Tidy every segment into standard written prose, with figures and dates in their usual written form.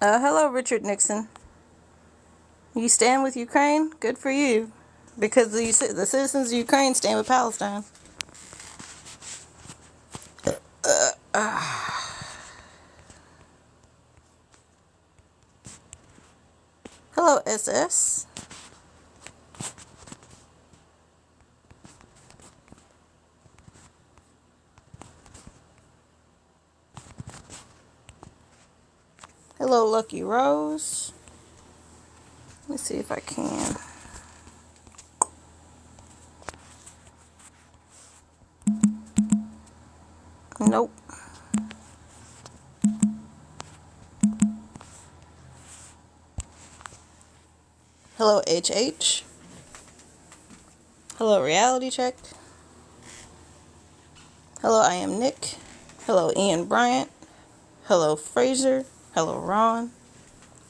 Hello, Richard Nixon. You stand with Ukraine? Good for you. Because the citizens of Ukraine stand with Palestine. Hello, SS. Hello, Lucky Rose. Let me see if I can. Nope. Hello, HH. Hello, Reality Check. Hello, I am Nick. Hello, Ian Bryant. Hello, Fraser. Hello, Ron.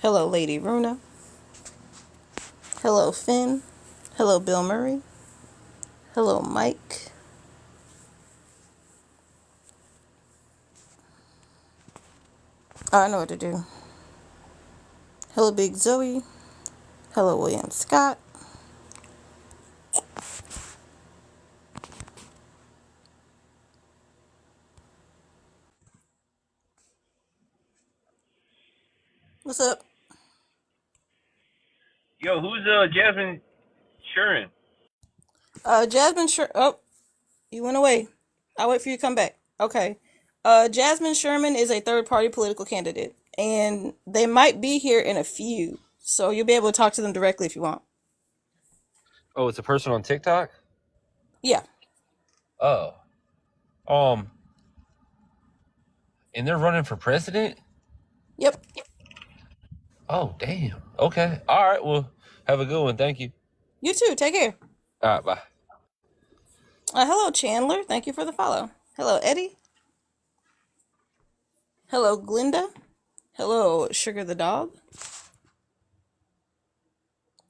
Hello, Lady Runa. Hello, Finn. Hello, Bill Murray. Hello, Mike. Oh, I know what to do. Hello, Big Zoe. Hello, William Scott. What's up? Yo, who's Jasmine Sherman? Jasmine Oh, you went away. I'll wait for you to come back. Okay. Jasmine Sherman is a third party political candidate, and they might be here in a few. So you'll be able to talk to them directly if you want. Oh, it's a person on TikTok. Yeah. Oh, um, and they're running for president. Yep. Oh, damn. Okay. All right. Well, have a good one. Thank you. You too. Take care. All right. Bye. Hello, Chandler. Thank you for the follow. Hello, Eddie. Hello, Glinda. Hello, Sugar the dog.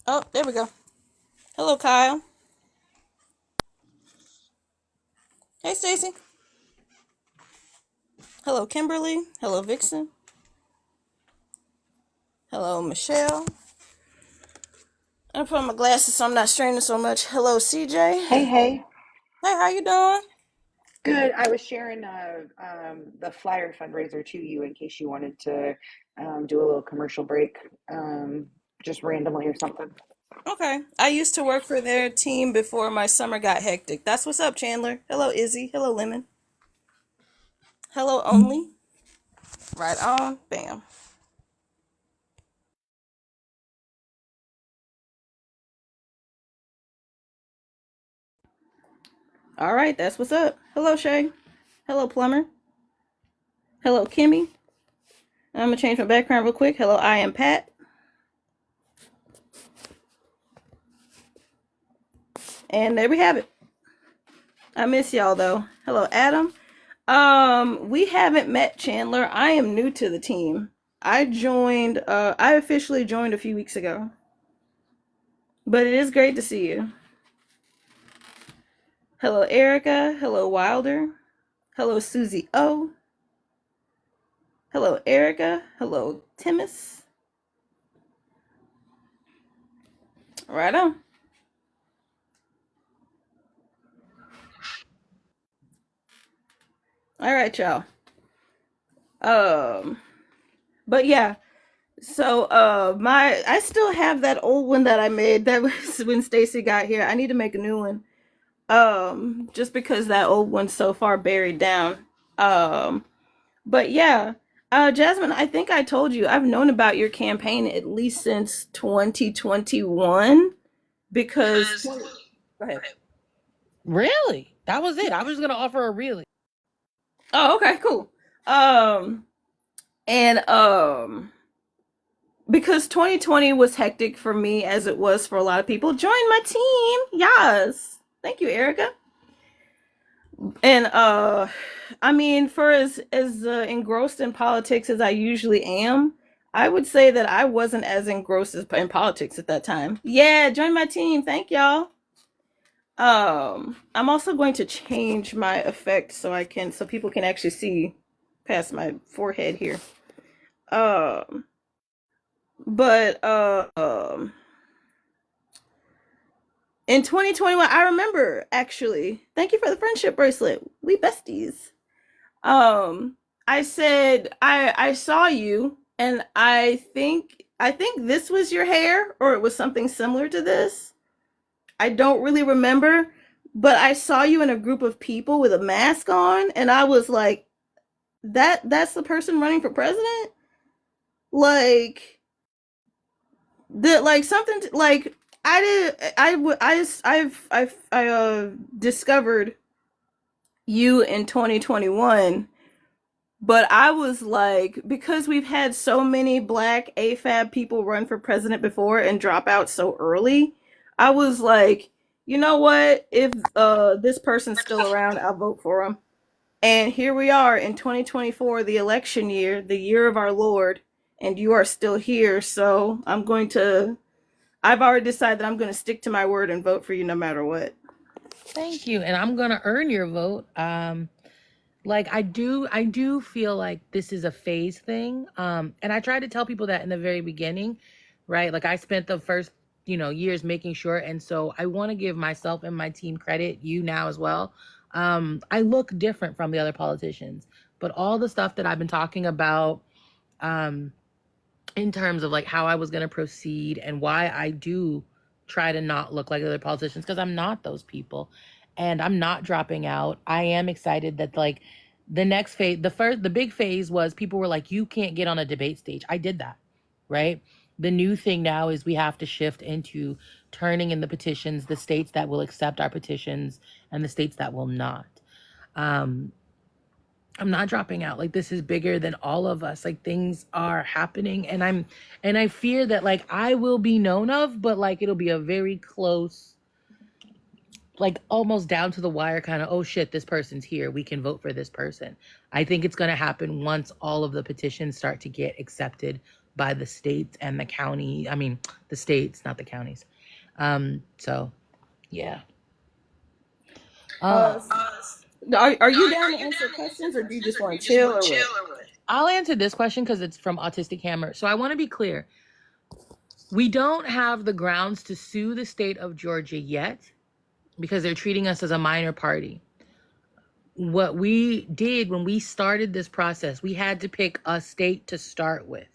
Oh, there we go. Hello, Kyle. Hey, Stacy. Hello, Kimberly. Hello, Vixen. Hello, Michelle. I put on my glasses so I'm not straining so much. Hello, CJ. Hey, hey. Hey, how you doing? Good. I was sharing the flyer fundraiser to you in case you wanted to do a little commercial break, just randomly or something. Okay. I used to work for their team before my summer got hectic. That's what's up, Chandler. Hello, Izzy. Hello, Lemon. Hello, Only. Right on. Bam. All right, that's what's up. Hello, Shay. Hello, Plumber. Hello, Kimmy. I'm gonna change my background real quick. Hello, I am Pat. And there we have it. I miss y'all though. Hello, Adam. We haven't met Chandler. I am new to the team. I officially joined a few weeks ago. But it is great to see you. Hello, Erica. Hello, Wilder. Hello, Susie O. Hello, Erica. Hello, Timus. Right on. All right, y'all. Um, but yeah. So my I still have that old one that I made that was when Stacy got here. I need to make a new one. Just because that old one's so far buried down. Um, but yeah. Jasmine, I think I told you I've known about your campaign at least since 2021 because 20, go ahead. Really? That was it. I was gonna offer a really. Oh, okay, cool. Um, and because 2020 was hectic for me as it was for a lot of people, join my team. Yes. Thank you, Erica. And I mean, for as engrossed in politics as I usually am, I would say that I wasn't as engrossed in politics at that time. Yeah, join my team. Thank y'all. I'm also going to change my effect so people can actually see past my forehead here. Um, But in 2021, I remember actually. Thank you for the friendship bracelet. We besties. Um, I said I saw you, and I think this was your hair, or it was something similar to this. I don't really remember, but I saw you in a group of people with a mask on, and I was like, that's the person running for president. Like the like something like I did I discovered you in 2021. But I was like, because we've had so many black AFAB people run for president before and drop out so early, I was like, you know what? If this person's still around, I'll vote for him. And here we are in 2024, the election year, the year of our Lord, and you are still here. So I've already decided that I'm going to stick to my word and vote for you no matter what. Thank you. And I'm gonna earn your vote. Like I do feel like this is a phase thing. And I tried to tell people that in the very beginning, right? Like I spent the first, years making sure. And so I want to give myself and my team credit, you now as well. I look different from the other politicians, but all the stuff that I've been talking about, um, in terms of like how I was going to proceed and why I do try to not look like other politicians, because I'm not those people and I'm not dropping out. I am excited that like the next phase, the big phase was people were like, you can't get on a debate stage. I did that, right? The new thing now is we have to shift into turning in the petitions, the states that will accept our petitions and the states that will not. Um, I'm not dropping out. Like this is bigger than all of us. Like things are happening and I fear that like I will be known of, but like it'll be a very close, like almost down to the wire kind of, oh shit, this person's here. We can vote for this person. I think it's going to happen once all of the petitions start to get accepted by the states and the county. I mean, the states, not the counties. So yeah. Uh, Uh, are you down to answer questions, or do you just want to chill, or what? I'll answer this question because it's from Autistic Hammer. So I want to be clear. We don't have the grounds to sue the state of Georgia yet because they're treating us as a minor party. What we did when we started this process, we had to pick a state to start with.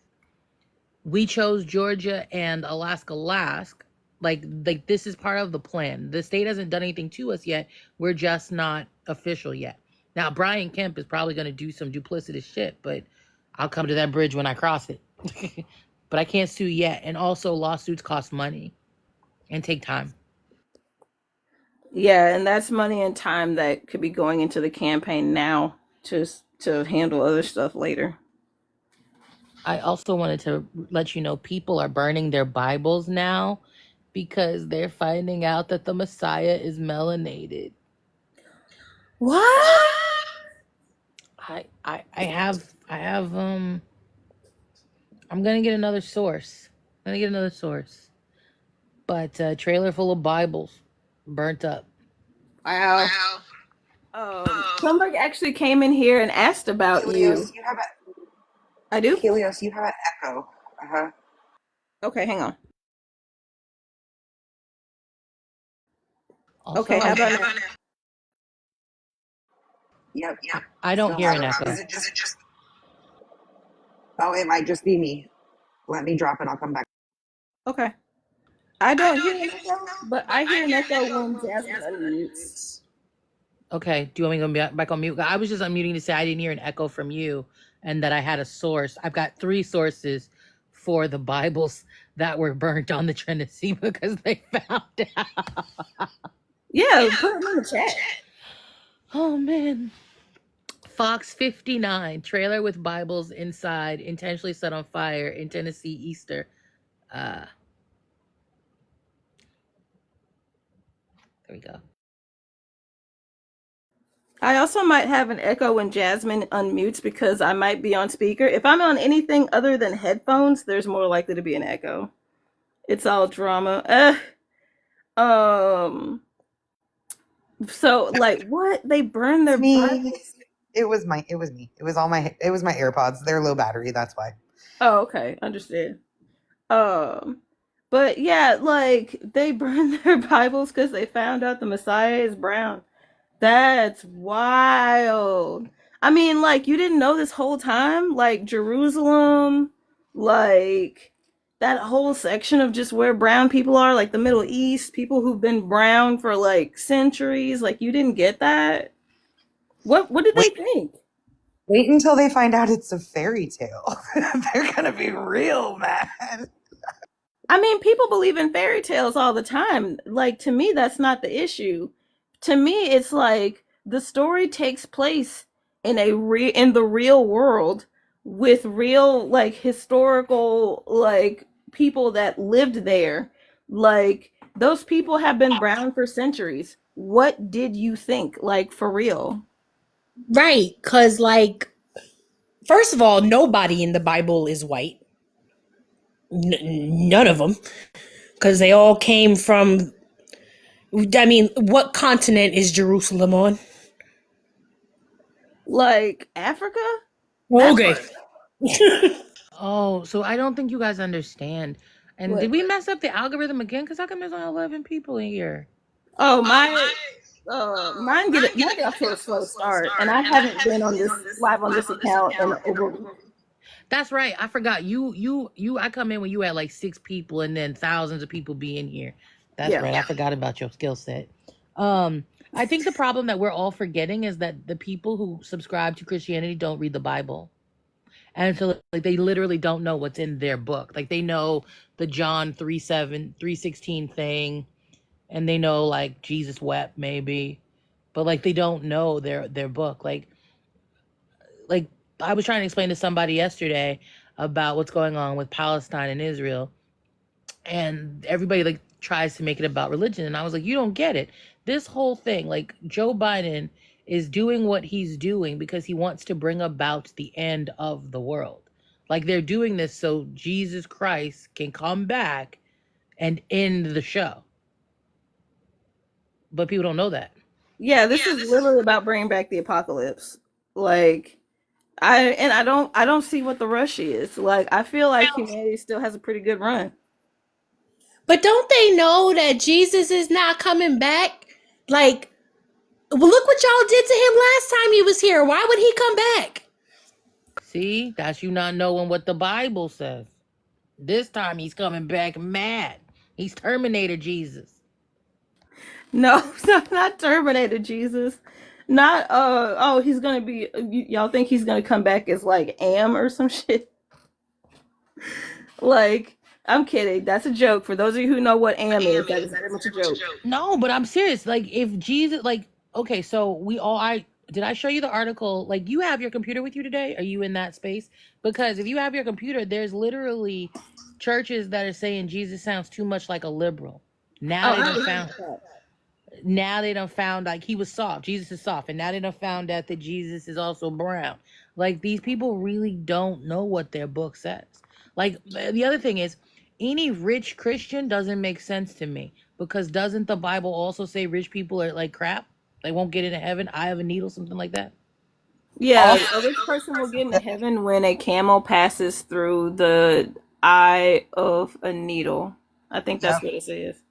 We chose Georgia and Alaska last. Like this is part of the plan. The state hasn't done anything to us yet. We're just not official yet. Now, Brian Kemp is probably going to do some duplicitous shit, but I'll come to that bridge when I cross it. But I can't sue yet. And also, lawsuits cost money and take time. Yeah, and that's money and time that could be going into the campaign now to to handle other stuff later. I also wanted to let you know people are burning their Bibles now because they're finding out that the Messiah is melanated. What? I have I'm gonna get another source. I'm gonna get another source. But trailer full of Bibles burnt up. Wow. Somebody actually came in here and asked about you. Helios, you have a I do? Helios, you have an echo. Uh-huh. Okay, hang on. Also, Okay, how about now? Yep. I don't Still hear have an it. echo. Is it just Oh, it might just be me. Let me drop it, I'll come back. Okay. I don't hear an echo, but I hear an echo when Jasmine unmutes. Okay, do you want me to go back on mute? I was just unmuting to say I didn't hear an echo from you and that I had a source. I've got 3 sources for the Bibles that were burnt on the Trinity because they found out. Yeah, put it in the chat. Oh man. Fox 59, trailer with Bibles inside, intentionally set on fire in Tennessee Easter. There we go. I also might have an echo when Jasmine unmutes because I might be on speaker. If I'm on anything other than headphones, there's more likely to be an echo. It's all drama. Um. So, like, what? They burn their Me. Bibles? It was me. It was my AirPods. They're low battery, that's why. Oh, okay, understood. Um, but yeah, like they burn their Bibles because they found out the Messiah is brown. That's wild. I mean, like you didn't know this whole time, like Jerusalem, like that whole section of just where brown people are, like the Middle East, people who've been brown for like centuries, like you didn't get that. What did they Wait, think? wait until they find out it's a fairy tale. They're gonna be real mad. I mean, people believe in fairy tales all the time. Like to me, that's not the issue. To me, it's like the story takes place in the real world with real like historical like people that lived there. Like those people have been brown for centuries. What did you think? Like for real? Right, because like first of all, nobody in the Bible is white. None of them, because they all came from. I mean, what continent is Jerusalem on? Like Africa? That Okay. part. Oh, so I don't think you guys understand. And did What? we mess up the algorithm again? Because how come there's only 11 people in here? Oh, mine get off to a slow start, and I haven't been on this live on this account in over a week. That's right. I forgot. You. I come in when you had like 6 people, and then thousands of people be in here. That's Yeah. right. I forgot about your skill set. Um, I think the problem that we're all forgetting is that the people who subscribe to Christianity don't read the Bible. And so like they literally don't know what's in their book. Like they know the John 3:7, 3:16 thing, and they know like Jesus wept maybe, but like they don't know their book. Like I was trying to explain to somebody yesterday about what's going on with Palestine and Israel, and everybody like tries to make it about religion, and I was like, you don't get it. This whole thing, like Joe Biden is doing what he's doing because he wants to bring about the end of the world. Like they're doing this so Jesus Christ can come back and end the show, but people don't know that. Yeah, this is literally about bringing back the apocalypse. Like I don't see what the rush is. Like I feel like humanity still has a pretty good run. But don't they know that Jesus is not coming back? Like, well, look what y'all did to him last time he was here. Why would he come back? See, that's you not knowing what the Bible says. This time he's coming back mad. He's Terminator Jesus. No, not Terminator Jesus. Not oh, he's gonna be y'all think he's gonna come back as like Am or some shit. Like I'm kidding. That's a joke. For those of you who know what Am is, that is very much a joke. No, but I'm serious. Like, if Jesus, like, okay, so we all, I did I show you the article? Like, you have your computer with you today? Are you in that space? Because if you have your computer, there's literally churches that are saying Jesus sounds too much like a liberal. Now Oh, they I done already heard found that. now they done found like he was soft. Jesus is soft, and now they done found out that Jesus is also brown. Like these people really don't know what their book says. Like the other thing is, any rich Christian doesn't make sense to me because doesn't the Bible also say rich people are like crap? They won't get into heaven. Eye of a needle, something like that. Yeah, Also, a rich person will get into heaven when a camel passes through the eye of a needle. I think yeah. that's what it says.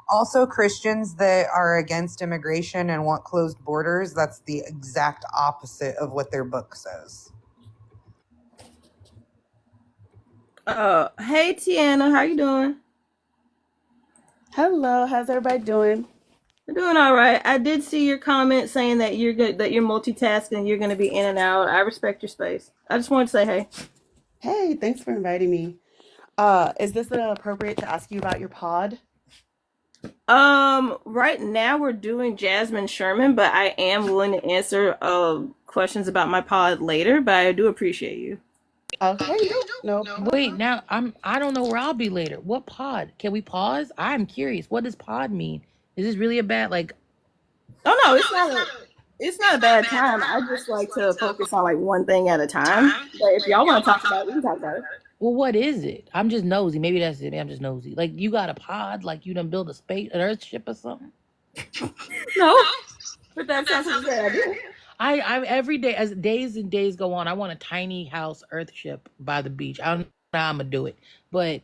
Also, Christians that are against immigration and want closed borders, that's the exact opposite of what their book says. Hey Tiana, how you doing? Hello, how's everybody doing? I'm doing all right. I did see your comment saying that you're good, that you're multitasking, you're going to be in and out. I respect your space. I just wanted to say hey. Hey, thanks for inviting me. Is this appropriate to ask you about your pod? Right now we're doing Jasmine Sherman, but I am willing to answer questions about my pod later. But I do appreciate you. Okay, no Wait, problem. now I don't know where I'll be later. What pod? Can we pause? I'm curious. What does pod mean? Is this really a bad like? Oh no, it's not a bad time. I just like to focus on like one thing at a time. But if y'all want to talk about it, we can talk about it. Well, what is it? I'm just nosy. Maybe that's it. Maybe I'm just nosy. Like you got a pod, like you done build a space, an Earth ship or something. No, but that sounds like a great idea. I every day as days and days go on, I want a tiny house Earth ship by the beach. I don't know how I'm gonna do it, but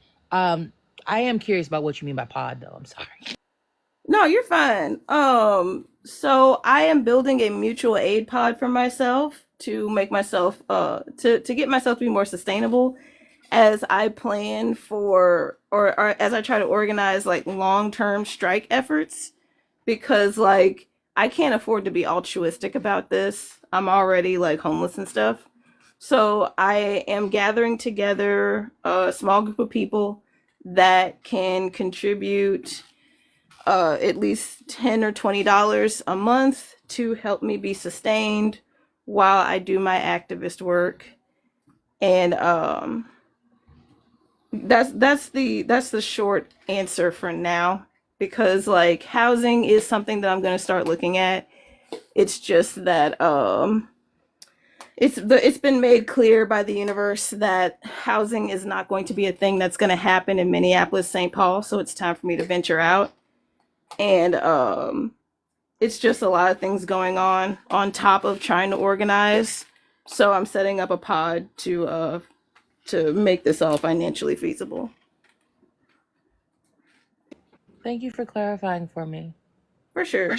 I am curious about what you mean by pod, though. I'm sorry. No, you're fine. So I am building a mutual aid pod for myself to make myself to get myself to be more sustainable as I plan for or as I try to organize like long-term strike efforts because like I can't afford to be altruistic about this. I'm already like homeless and stuff. So I am gathering together a small group of people that can contribute at least $10 or $20 a month to help me be sustained while I do my activist work. And that's the short answer for now because like housing is something that I'm going to start looking at. It's just that it's been made clear by the universe that housing is not going to be a thing that's going to happen in Minneapolis, St. Paul, so it's time for me to venture out. And it's just a lot of things going on top of trying to organize. So I'm setting up a pod to make this all financially feasible. Thank you for clarifying for me. For sure.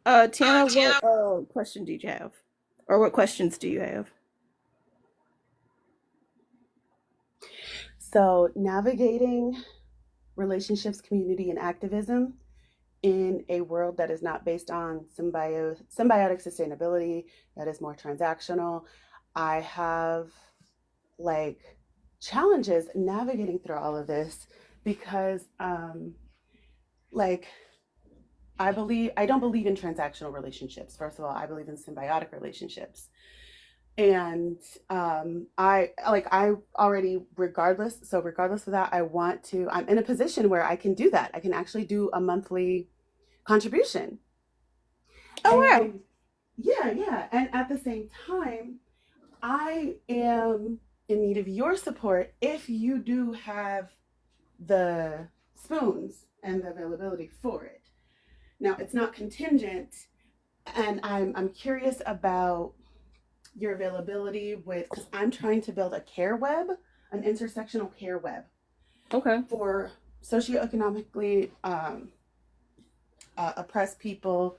Tana, what question did you have? Or what questions do you have? So, navigating relationships, community, and activism in a world that is not based on symbiotic sustainability, that is more transactional. I have like challenges navigating through all of this because like I don't believe in transactional relationships. First of all, I believe in symbiotic relationships. And I already regardless of that, I'm in a position where I can do that. I can actually do a monthly contribution. Oh wow. And yeah. And at the same time, I am in need of your support if you do have the spoons and the availability for it. Now, it's not contingent, and I'm curious about your availability with, because I'm trying to build a care web, an intersectional care web. Okay. For socioeconomically oppressed people,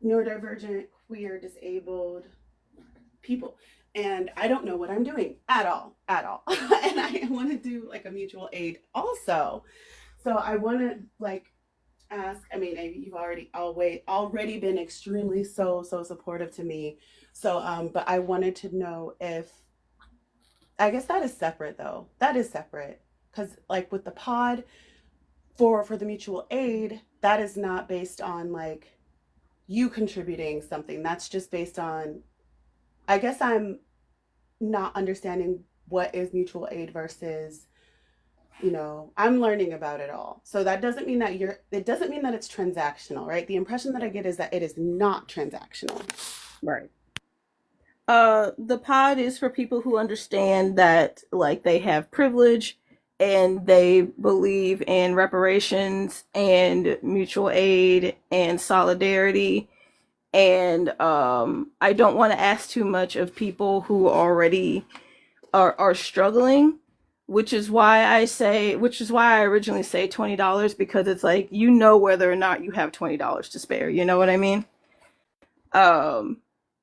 neurodivergent, queer, disabled people. And I don't know what I'm doing at all. And I want to do like a mutual aid also. So I want to like ask, I mean, you've already been extremely so supportive to me. So, but I wanted to know if, I guess that is separate though. That is separate. Because like with the pod for the mutual aid, that is not based on like you contributing something. That's just based on, I guess I'm not understanding what is mutual aid versus, I'm learning about it all. So that doesn't mean that it doesn't mean that it's transactional, right? The impression that I get is that it is not transactional. Right. The pod is for people who understand that like they have privilege and they believe in reparations and mutual aid and solidarity. And I don't want to ask too much of people who already are struggling, which is why I originally say $20 because it's like whether or not you have $20 to spare. You know what I mean? Um,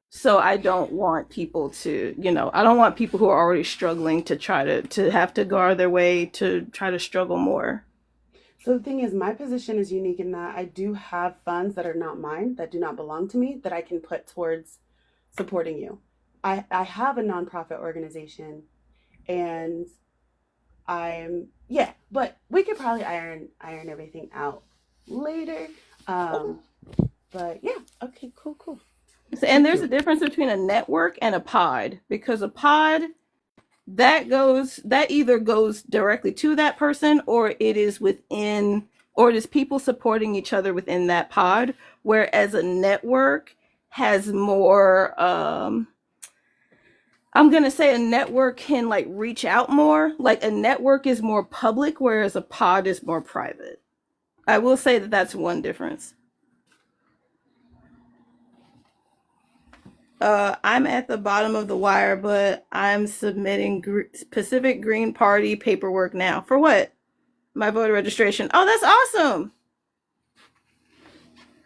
so I don't want people to, I don't want people who are already struggling to try to have to guard their way to try to struggle more. So the thing is, my position is unique in that I do have funds that are not mine, that do not belong to me, that I can put towards supporting you. I have a nonprofit organization, and but we could probably iron everything out later. But yeah, okay, cool. And there's a difference between a network and a pod because a pod that either goes directly to that person or it is people supporting each other within that pod, whereas a network has more I'm going to say a network can like reach out more. Like a network is more public whereas a pod is more private. I will say that that's one difference. I'm at the bottom of the wire, but I'm submitting Pacific Green Party paperwork now. For what? My voter registration. Oh, that's awesome.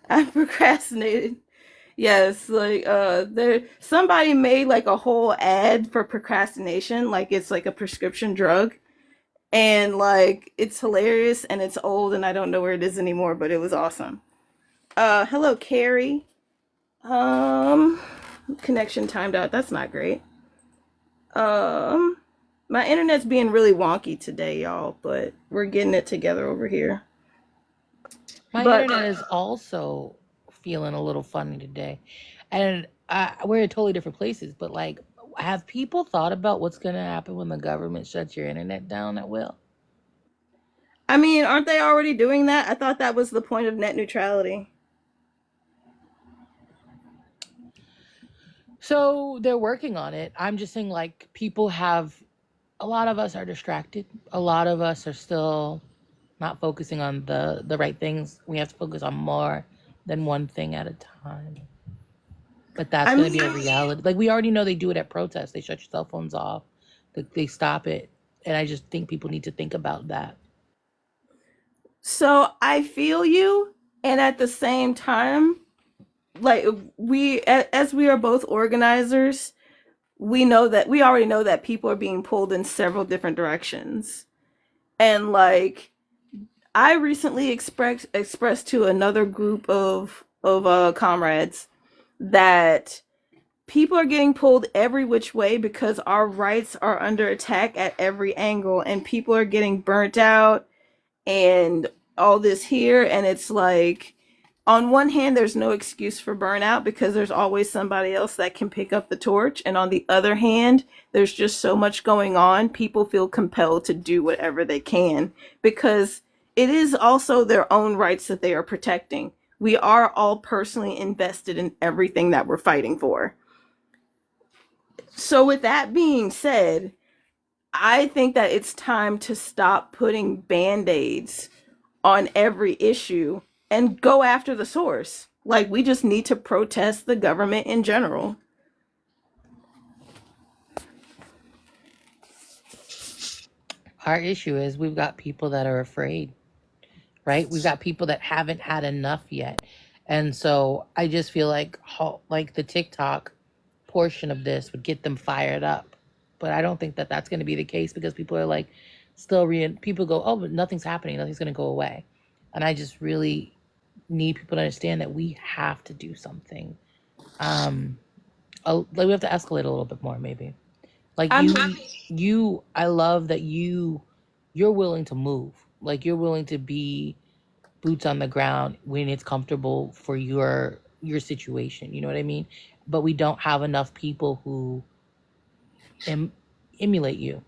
I procrastinated. Yes, like there somebody made like a whole ad for procrastination, like it's like a prescription drug. And like it's hilarious and it's old and I don't know where it is anymore, but it was awesome. Hello Carrie. Um Connection timed out. That's not great. Um my internet's being really wonky today, y'all, but we're getting it together over here. My But internet is also feeling a little funny today. And we're in totally different places, but like, have people thought about what's going to happen when the government shuts your internet down at will? I mean, aren't they already doing that? I thought that was the point of net neutrality. So they're working on it. I'm just saying, like, people have, a lot of us are distracted. A lot of us are still not focusing on the right things. We have to focus on more than one thing at a time. But that's I going to be a mean, reality. Like, we already know they do it at protests. They shut your cell phones off. They stop it. And I just think people need to think about that. so I feel you, and at the same time, like as we are both organizers, we already know that people are being pulled in several different directions. And like I recently expressed to another group of comrades that people are getting pulled every which way because our rights are under attack at every angle and people are getting burnt out and all this here. And it's like on one hand there's no excuse for burnout because there's always somebody else that can pick up the torch, and on the other hand there's just so much going on, people feel compelled to do whatever they can because it is also their own rights that they are protecting. We are all personally invested in everything that we're fighting for. So with that being said, I think that it's time to stop putting band-aids on every issue and go after the source. Like, we just need to protest the government in general. Our issue is we've got people that are afraid, right? We've got people that haven't had enough yet. And so I just feel like like the TikTok portion of this would get them fired up. But I don't think that that's going to be the case because people are like still people go, "Oh, but nothing's happening. Nothing's going to go away." And I just really need people to understand that we have to do something. Um like we have to escalate a little bit more maybe. Like I'm I love that you're willing to move. Like you're willing to be boots on the ground when it's comfortable for your situation. You know what I mean? But we don't have enough people who emulate you.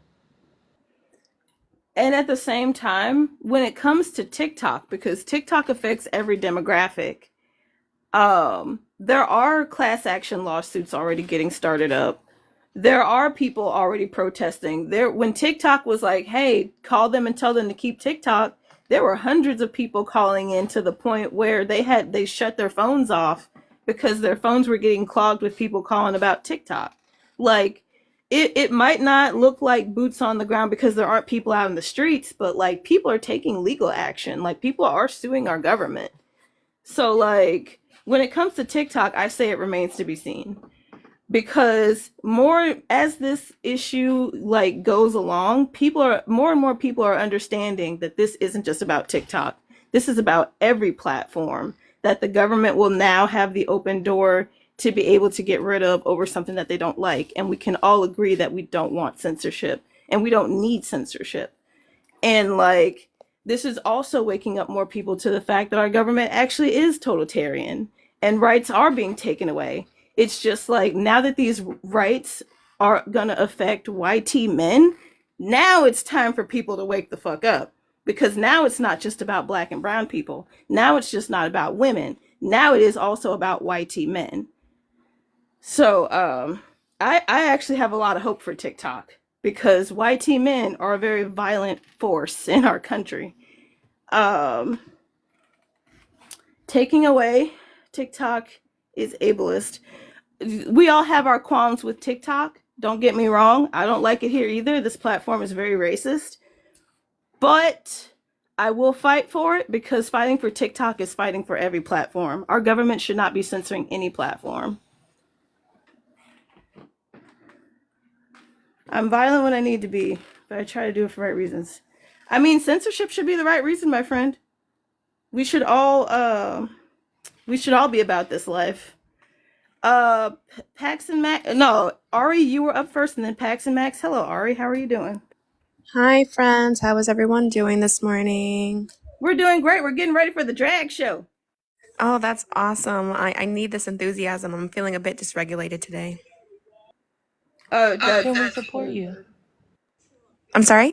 And at the same time, when it comes to TikTok, because TikTok affects every demographic, there are class action lawsuits already getting started up. There are people already protesting. There when TikTok was like, "Hey, call them and tell them to keep TikTok." There were hundreds of people calling in to the point where they shut their phones off because their phones were getting clogged with people calling about TikTok. Like it might not look like boots on the ground because there aren't people out in the streets, but like people are taking legal action. Like people are suing our government. So like when it comes to TikTok, I say it remains to be seen because more as this issue like goes along, people are more and more people are understanding that this isn't just about TikTok. This is about every platform that the government will now have the open door to be able to get rid of over something that they don't like, and we can all agree that we don't want censorship and we don't need censorship. And like this is also waking up more people to the fact that our government actually is totalitarian and rights are being taken away. It's just like now that these rights are going to affect YT men, now it's time for people to wake the fuck up. Because now it's not just about black and brown people. Now it's just not about women. Now it is also about YT men. So I actually have a lot of hope for TikTok because YT men are a very violent force in our country. Um, Taking away TikTok is ableist. we all have our qualms with TikTok. Don't get me wrong. I don't like it here either. This platform is very racist. But I will fight for it because fighting for TikTok is fighting for every platform. Our government should not be censoring any platform. I'm violent when I need to be, but I try to do it for right reasons. I mean, censorship should be the right reason, my friend. We should all be about this life. Pax and Max. No, Ari, you were up first, and then Pax and Max. Hello, Ari. How are you doing? Hi, friends. How is everyone doing this morning? We're doing great. We're getting ready for the drag show. Oh, that's awesome. I need this enthusiasm. I'm feeling a bit dysregulated today. How can we support you? I'm sorry?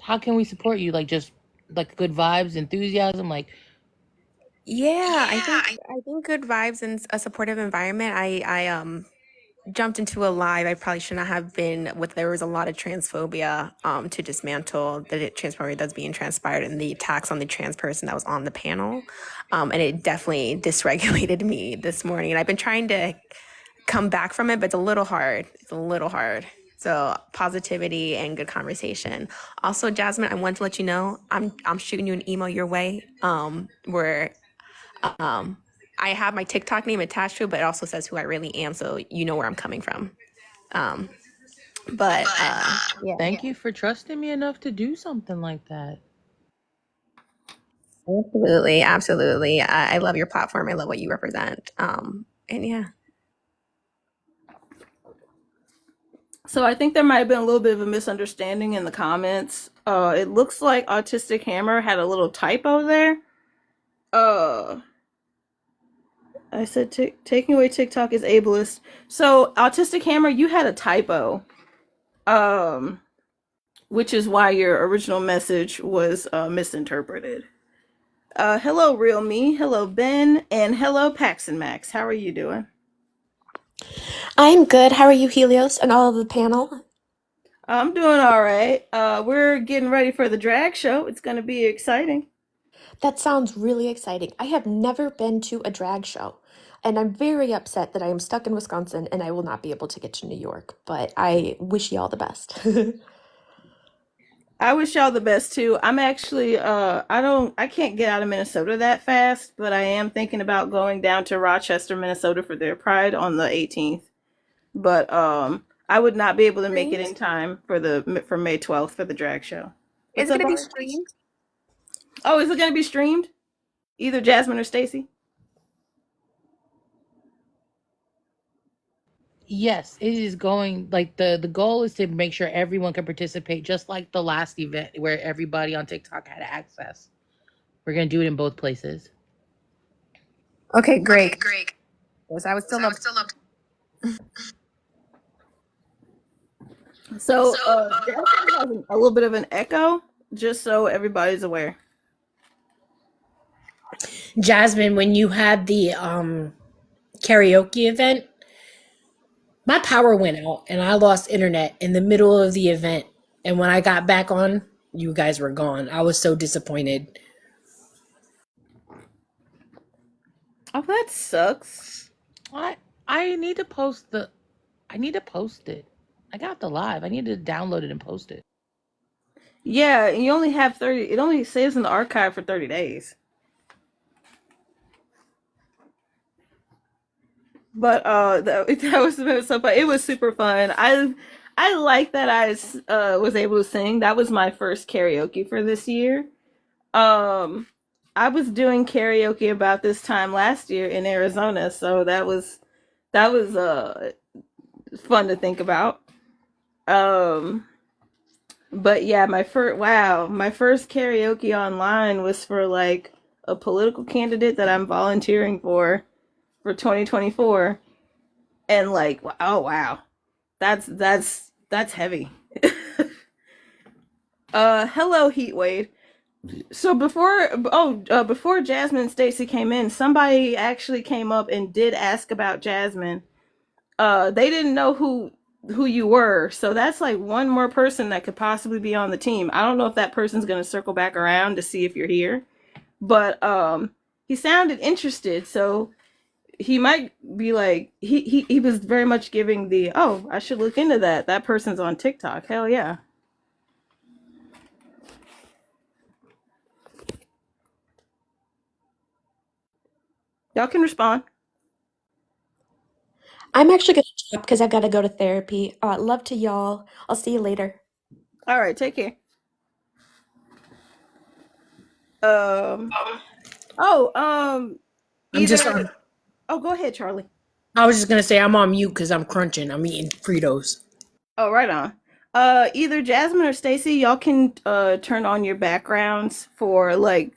How can we support you? Like just like good vibes, enthusiasm, like Yeah, I think good vibes and a supportive environment. I jumped into a live I probably should not have been with. There was a lot of transphobia to dismantle the transphobia that's being transpired and the attacks on the trans person that was on the panel. And it definitely dysregulated me this morning. And I've been trying to come back from it, but it's a little hard. It's a little hard. So positivity and good conversation. Also, Jasmine, I want to let you know I'm shooting you an email your way. Where I have my TikTok name attached to it, but it also says who I really am, so you know where I'm coming from. Um, yeah, thank you for trusting me enough to do something like that. absolutely, absolutely. I love your platform. I love what you represent. And yeah. So I think there might have been a little bit of a misunderstanding in the comments. It looks like Autistic Hammer had a little typo there. I said taking away TikTok is ableist. So Autistic Hammer, you had a typo. Which is why your original message was misinterpreted. Hello, Real Me. Hello, Ben. And hello, Pax and Max. How are you doing? I'm good. How are you, Helios, and all of the panel? I'm doing all right. We're getting ready for the drag show. It's going to be exciting. That sounds really exciting. I have never been to a drag show, and I'm very upset that I am stuck in Wisconsin and I will not be able to get to New York, but I wish you all the best. I wish y'all the best too. I'm actually I can't get out of Minnesota that fast, but I am thinking about going down to Rochester, Minnesota for their Pride on the 18th. But I would not be able to make it in time for May 12th for the drag show. Is What's it up, going to be Ari? streamed? Oh, is it going to be streamed? Either Jasmine or Stacy? Yes, it is going like the goal is to make sure everyone can participate, just like the last event where everybody on TikTok had access. We're gonna do it in both places. Okay, great. Yes, I would still love. So Jasmine has a little bit of an echo, just so everybody's aware. Jasmine, when you had the karaoke event, my power went out and I lost internet in the middle of the event. And when I got back on, you guys were gone. I was so disappointed. Oh, that sucks. I need to post the I need to post it. I got the live. I need to download it and post it. Yeah, you only have 30. It only saves in the archive for 30 days. But that was so fun. It was super fun. I like that I was able to sing. That was my first karaoke for this year. Um, I was doing karaoke about this time last year in Arizona, so that was fun to think about. Um, but yeah, my first karaoke online was for like a political candidate that I'm volunteering for 2024, and like, oh wow, that's heavy. Hello, Heatwave. So before Jasmine and Stacy came in, somebody actually came up and did ask about Jasmine. They didn't know who you were, so that's like one more person that could possibly be on the team. I don't know if that person's gonna circle back around to see if you're here, but he sounded interested. So he might be like he was very much giving the, oh, I should look into that. That person's on TikTok. Hell yeah. Y'all can respond. I'm actually gonna drop because I've got to go to therapy. Love to y'all. I'll see you later. All right, take care. Um. Oh. I'm just Either. on. Oh, go ahead, Charlie. I was just gonna say I'm on mute because I'm crunching. I'm eating Fritos. Oh, right on. Either Jasmine or Stacy, y'all can turn on your backgrounds for like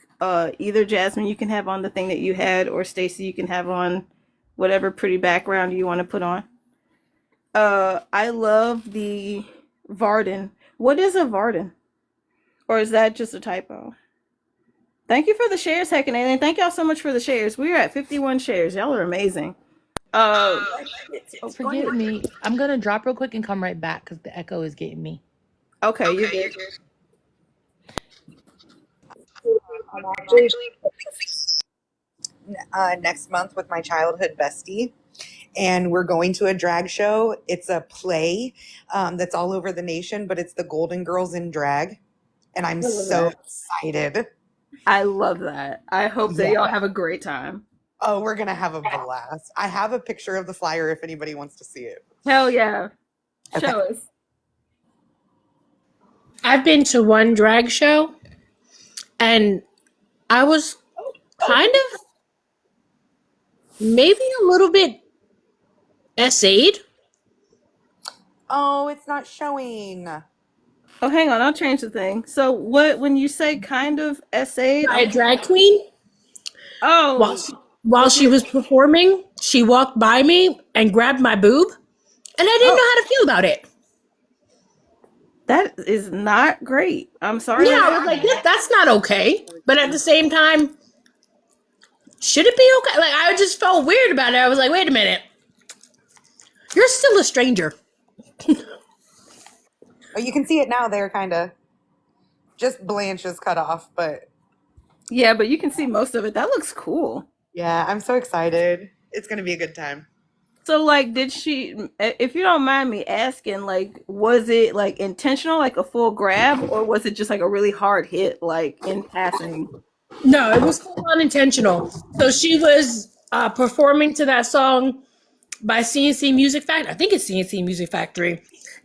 either Jasmine you can have on the thing that you had, or Stacy you can have on whatever pretty background you want to put on. I love the Varden. What is a Varden? Or is that just a typo? Thank you for the shares, Heckin', and thank y'all so much for the shares. We are at 51 shares. Y'all are amazing. Oh, go ahead. Forgive me. I'm gonna drop real quick and come right back because the echo is getting me. Okay, you're good. I'm actually next month with my childhood bestie, and we're going to a drag show. It's a play that's all over the nation, but it's the Golden Girls in drag, and I'm I love so that. excited. I love that. I hope that Yeah. y'all have a great time. Oh, we're gonna have a blast. I have a picture of the flyer if anybody wants to see it. Hell yeah. Okay. Show us. I've been to one drag show, and I was kind of maybe a little bit SA'd. Oh, it's not showing. Oh, hang on. I'll change the thing. So, what when you say kind of essayed? By a drag queen. While Oh, she, while was she it? was performing, she walked by me and grabbed my boob, and I didn't Oh, know how to feel about it. that is not great. I'm sorry Yeah, that I was like, happened. that's not okay. But at the same time, should it be okay? Like, I just felt weird about it. I was like, wait a minute. You're still a stranger. Oh, you can see it now there, kind of. Just Blanche is cut off, but Yeah, but you can see most of it. That looks cool. yeah, I'm so excited. It's gonna be a good time. So, like, did she? If you don't mind me asking, like, was it like intentional, like a full grab, or was it just like a really hard hit, like in passing? No, it was full unintentional. So she was performing to that song by CNC Music Factory. I think it's CNC Music Factory.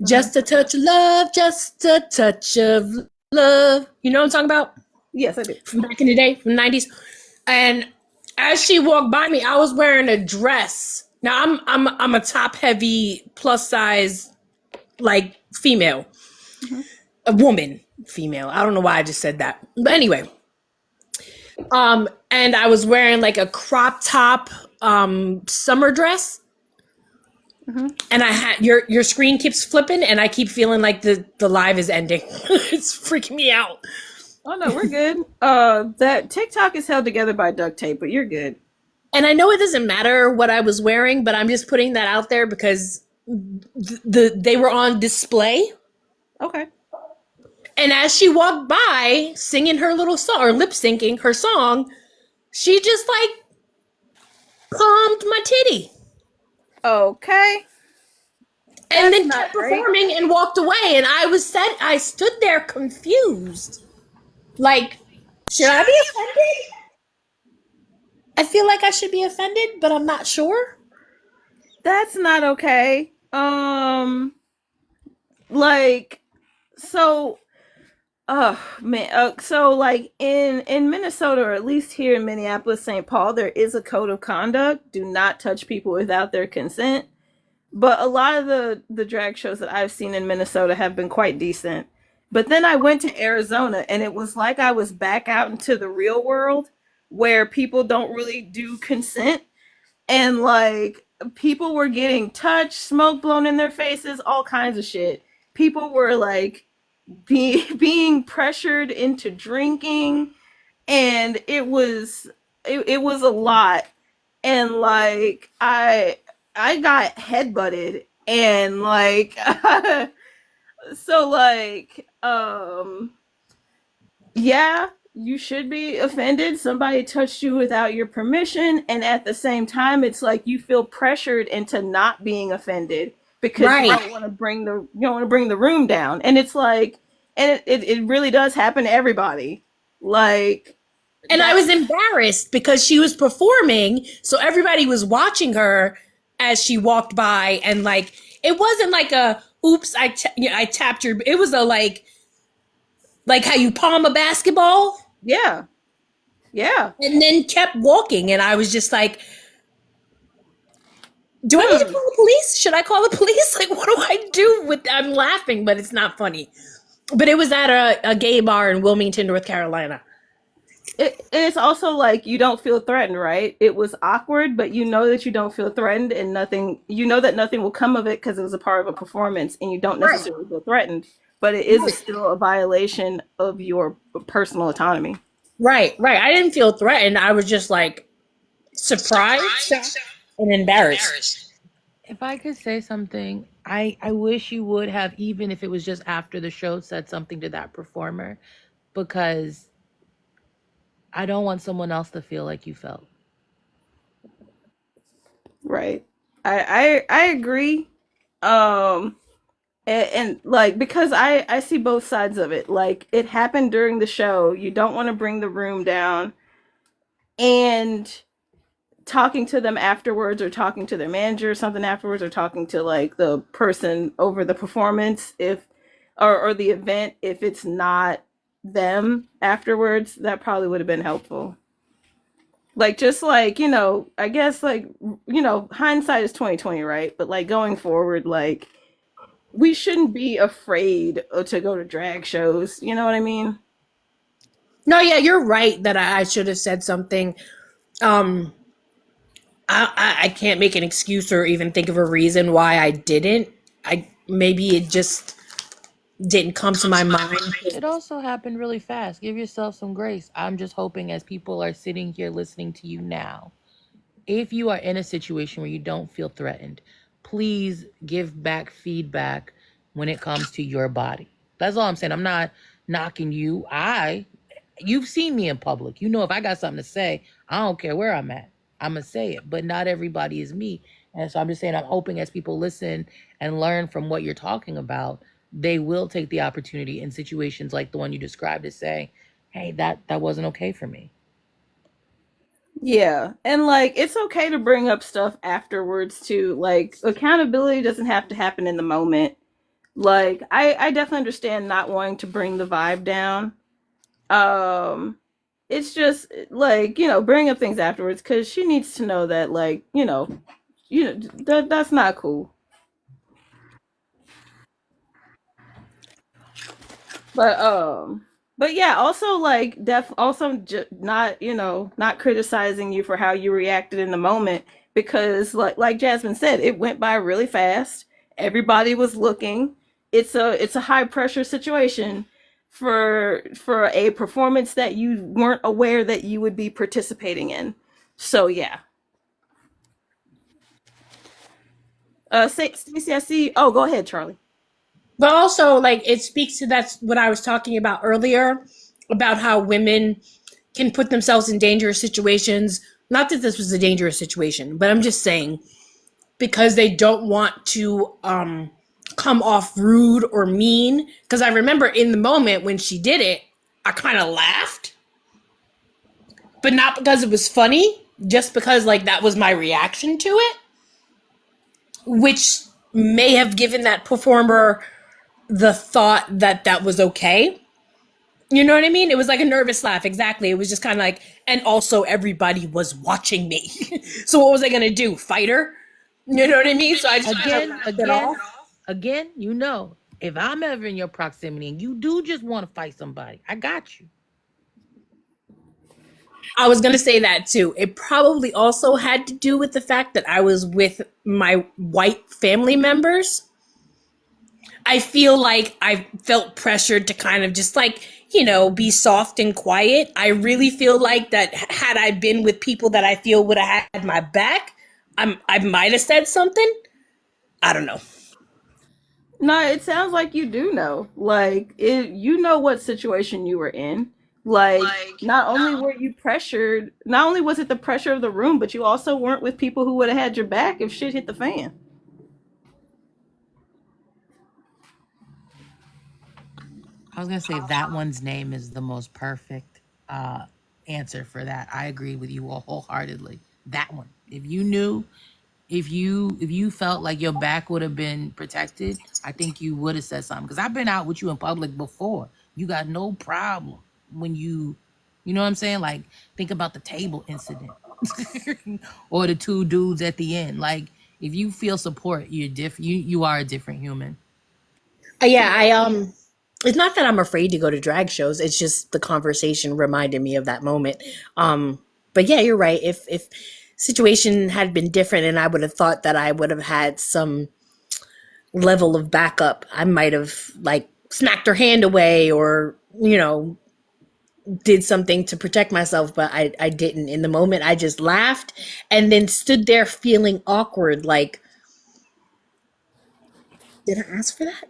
Mhm. Just a touch of love, just a touch of love. You know what I'm talking about? Yes, I do. From back in the day, from the 90s. And as she walked by me, I was wearing a dress. Now I'm a top heavy plus size like female, Mhm. a woman, female. I don't know why I just said that. But anyway, and I was wearing like a crop top summer dress. Mhm. And I had your screen keeps flipping and I keep feeling like the live is ending. It's freaking me out. Oh no, we're good. That TikTok is held together by duct tape, but you're good. And I know it doesn't matter what I was wearing, but I'm just putting that out there because they were on display. Okay. And as she walked by singing her little song or lip syncing her song, she just like calmed my titty Okay. and That's then not kept great. performing and walked away. And I stood there confused. Like, should I be offended? I feel like I should be offended, but I'm not sure. That's not okay. Like, so oh man, so like in Minnesota, or at least here in Minneapolis, St. Paul, there is a code of conduct. Do not touch people without their consent. But a lot of the drag shows that I've seen in Minnesota have been quite decent. But then I went to Arizona, and it was like I was back out into the real world where people don't really do consent, and like people were getting touched, smoke blown in their faces, all kinds of shit. People were like being pressured into drinking, and it was a lot. And like I got headbutted, and like so like yeah, you should be offended. Somebody touched you without your permission, and at the same time, it's like you feel pressured into not being offended because you Right. don't want to bring the room down. And it's like, and it really does happen to everybody. Like And I was that's embarrassed because she was performing, so everybody was watching her as she walked by, and like it wasn't like a oops, I tapped your. It was a like how you palm a basketball, yeah, yeah. and then kept walking, and I was just like, do I need to Hmm. call the police? Should I call the police? Like, what do I do with? I'm laughing, but it's not funny. But it was at a gay bar in Wilmington, North Carolina. It's also like you don't feel threatened, right? It was awkward, but you know that you don't feel threatened, and nothing. You know that nothing will come of it because it was a part of a performance, and you don't Right. necessarily feel threatened. But it is Right. still a violation of your personal autonomy. Right. Right. I didn't feel threatened. I was just like surprised and embarrassed. If I could say something, I wish you would have, even if it was just after the show, said something to that performer, because I don't want someone else to feel like you felt. Right. I agree. Um, and like because I see both sides of it. Like it happened during the show. You don't want to bring the room down, and talking to them afterwards or talking to their manager or something afterwards or talking to like the person over the performance if or the event if it's not them afterwards, that probably would have been helpful. Like just like, I guess like hindsight is 2020, right? But like going forward, like we shouldn't be afraid to go to drag shows, you know what I mean? No, yeah, you're right that I should have said something. Um, I can't make an excuse or even think of a reason why I didn't. I maybe it just didn't come to my mind. It also happened really fast. Give yourself some grace. I'm just hoping, as people are sitting here listening to you now, if you are in a situation where you don't feel threatened, please give back feedback when it comes to your body. That's all I'm saying. I'm not knocking you. You've seen me in public. You know, if I got something to say, I don't care where I'm at. I'm going to say it, but not everybody is me. And so I'm just saying, I'm hoping as people listen and learn from what you're talking about, they will take the opportunity in situations like the one you described to say, hey, that wasn't okay for me. Yeah, and like it's okay to bring up stuff afterwards too. Like accountability doesn't have to happen in the moment. Like I definitely understand not wanting to bring the vibe down. Um it's just like, bring up things afterwards cuz she needs to know that like, that's not cool. But but yeah, also like also not, not criticizing you for how you reacted in the moment because like Jasmine said, it went by really fast. Everybody was looking. It's a high pressure situation for a performance that you weren't aware that you would be participating in. So yeah. Stacey, I see. Oh, go ahead, Charlie. But also, like, it speaks to that's what I was talking about earlier about how women can put themselves in dangerous situations. Not that this was a dangerous situation, but I'm just saying because they don't want to come off rude or mean. Because I remember in the moment when she did it, I kind of laughed, but not because it was funny, just because like that was my reaction to it, which may have given that performer the thought that that was okay. You know what I mean? It was like a nervous laugh. Exactly. It was just kind of like, and also everybody was watching me. So what was I gonna do? Fight her? You know what I mean? So I just kind of Again, laughed it again, off. again, if I'm ever in your proximity and you do just want to fight somebody, I got you. I was gonna say that too. It probably also had to do with the fact that I was with my white family members. I feel like I felt pressured to kind of just like, be soft and quiet. I really feel like that had I been with people that I feel would have had my back, I might have said something. I don't know. No, it sounds like you do know. Like you know what situation you were in. Like, not only were you pressured, not only was it the pressure of the room, but you also weren't with people who would have had your back if shit hit the fan. I was gonna say that one's name is the most perfect answer for that. I agree with you wholeheartedly. That one. If you knew, if you felt like your back would have been protected, I think you would have said something. Because I've been out with you in public before. You got no problem when you know what I'm saying? Like, think about the table incident or the two dudes at the end. Like, if you feel support, you're different. You are a different human. Yeah, I it's not that I'm afraid to go to drag shows. It's just the conversation reminded me of that moment. But yeah, you're right. If situation had been different and I would have thought that I would have had some level of backup, I might have like smacked her hand away or, did something to protect myself, but I didn't. In the moment, I just laughed and then stood there feeling awkward. Like, did I ask for that?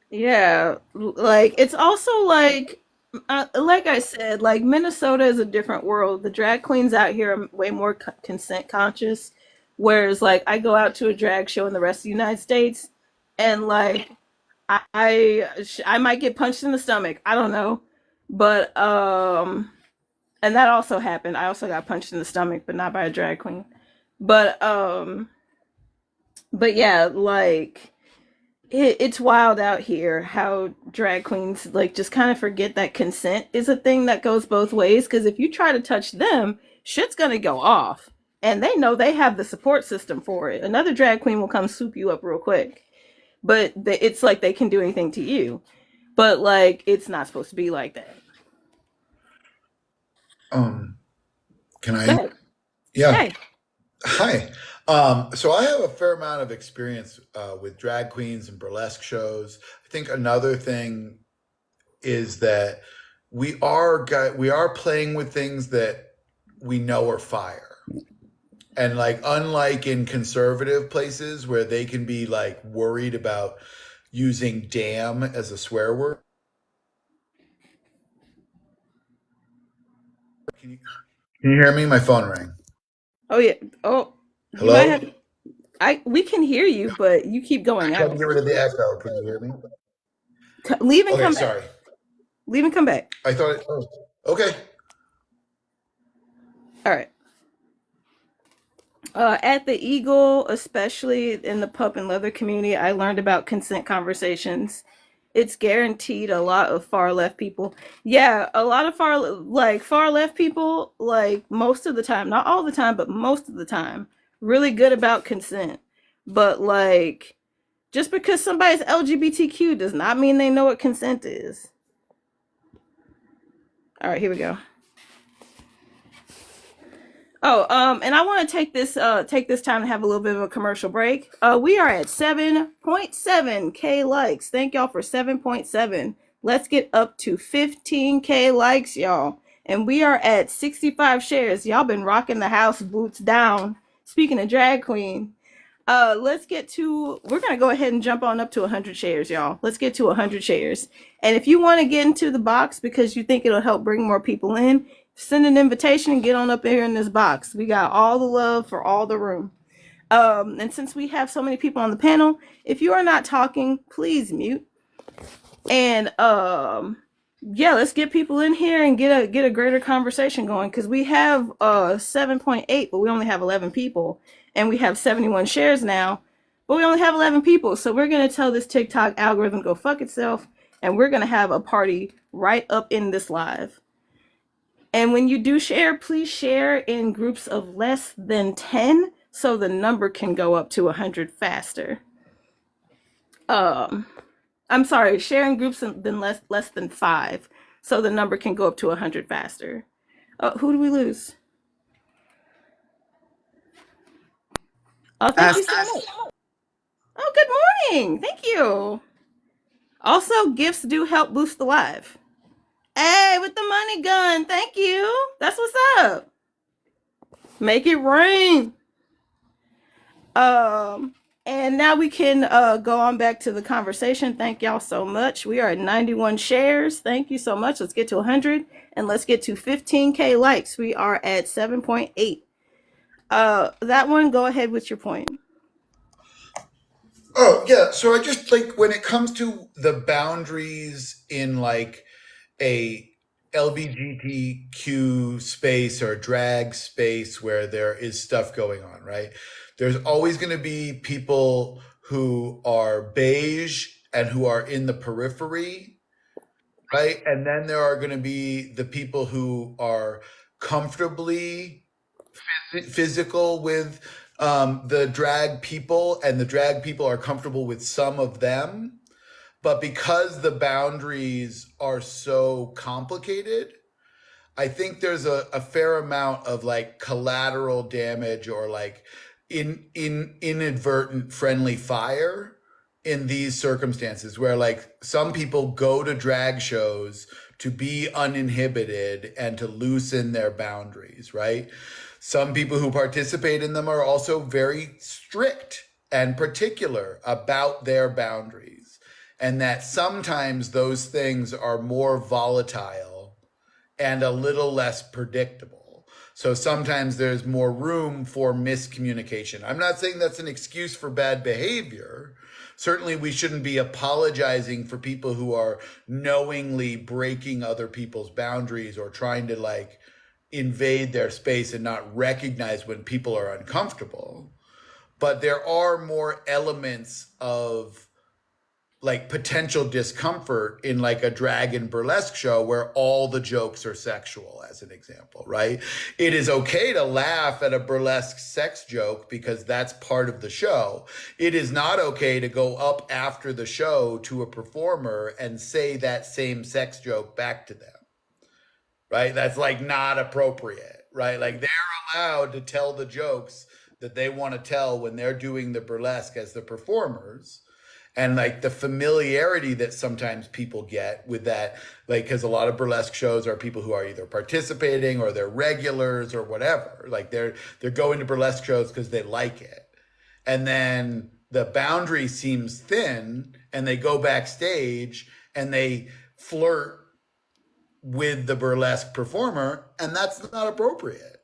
Yeah, like it's also like I said, like Minnesota is a different world. The drag queens out here are way more consent conscious, whereas like I go out to a drag show in the rest of the United States, and like I might get punched in the stomach. I don't know, but and that also happened. I also got punched in the stomach, but not by a drag queen. But but yeah, like it's wild out here how drag queens like just kind of forget that consent is a thing that goes both ways, because if you try to touch them, shit's gonna go off, and they know they have the support system for it. Another drag queen will come swoop you up real quick, but it's like they can do anything to you, but like it's not supposed to be like that. Um, can Go I? ahead. Yeah. Hey. Hi. So I have a fair amount of experience with drag queens and burlesque shows. I think another thing is that we are playing with things that we know are fire. And like unlike in conservative places where they can be like worried about using damn as a swear word. Can you hear me? My phone rang. Oh yeah. Oh, you might Hello? have. I We can hear you, but you keep I going tried to out. get rid of the echo. Can you hear me? Leave and Okay, come back. sorry. Leave and come back. I thought, okay. All right. At the Eagle, especially in the pup and leather community, I learned about consent conversations. It's guaranteed a lot of far left people. Yeah, a lot of far left people, like most of the time, not all the time, but most of the time, really good about consent. But like, just because somebody's LGBTQ does not mean they know what consent is. All right, here we go. Oh, and I want to take this time to have a little bit of a commercial break. We are at 7.7k likes. Thank y'all for 7.7. Let's get up to 15k likes, y'all. And we are at 65 shares. Y'all been rocking the house boots down. Speaking of drag queen, we're gonna go ahead and jump on up to 100 shares, y'all. Let's get to 100 shares. And if you want to get into the box because you think it'll help bring more people in, send an invitation and get on up here in this box. We got all the love for all the room. And since we have so many people on the panel, if you are not talking, please mute. And yeah, let's get people in here and get a greater conversation going, because we have 7.8, but we only have 11 people, and we have 71 shares now, but we only have 11 people. So we're gonna tell this TikTok algorithm go fuck itself, and we're gonna have a party right up in this live. And when you do share, please share in groups of less than 10 so the number can go up to 100 faster. Um, I'm sorry, share in groups than less than 5 so the number can go up to 100 faster. Who do we lose? Oh, thank you Us. so much. Oh, good morning. Thank you. Also, gifts do help boost the live. Hey, with the money gun. Thank you. That's what's up. Make it rain. Um, And now we can go on back to the conversation. Thank y'all so much. We are at 91 shares. Thank you so much. Let's get to 100 and let's get to 15K likes. We are at 7.8. That one, go ahead with your point. Oh, yeah. So I just like when it comes to the boundaries in like a LGBTQ space or drag space where there is stuff going on, right? There's always going to be people who are beige and who are in the periphery, right? And then there are going to be the people who are comfortably physical with the drag people, and the drag people are comfortable with some of them. But because the boundaries are so complicated, I think there's a fair amount of like collateral damage or like inadvertent friendly fire in these circumstances where like some people go to drag shows to be uninhibited and to loosen their boundaries, right? Some people who participate in them are also very strict and particular about their boundaries, and that sometimes those things are more volatile and a little less predictable. So sometimes there's more room for miscommunication. I'm not saying that's an excuse for bad behavior. Certainly, we shouldn't be apologizing for people who are knowingly breaking other people's boundaries or trying to like invade their space and not recognize when people are uncomfortable. But there are more elements of like potential discomfort in like a drag and burlesque show where all the jokes are sexual, as an example, right? It is okay to laugh at a burlesque sex joke because that's part of the show. It is not okay to go up after the show to a performer and say that same sex joke back to them, right? That's like not appropriate, right? Like they're allowed to tell the jokes that they want to tell when they're doing the burlesque as the performers. And like the familiarity that sometimes people get with that, like, because a lot of burlesque shows are people who are either participating or they're regulars or whatever. Like they're going to burlesque shows because they like it. And then the boundary seems thin and they go backstage and they flirt with the burlesque performer, and that's not appropriate.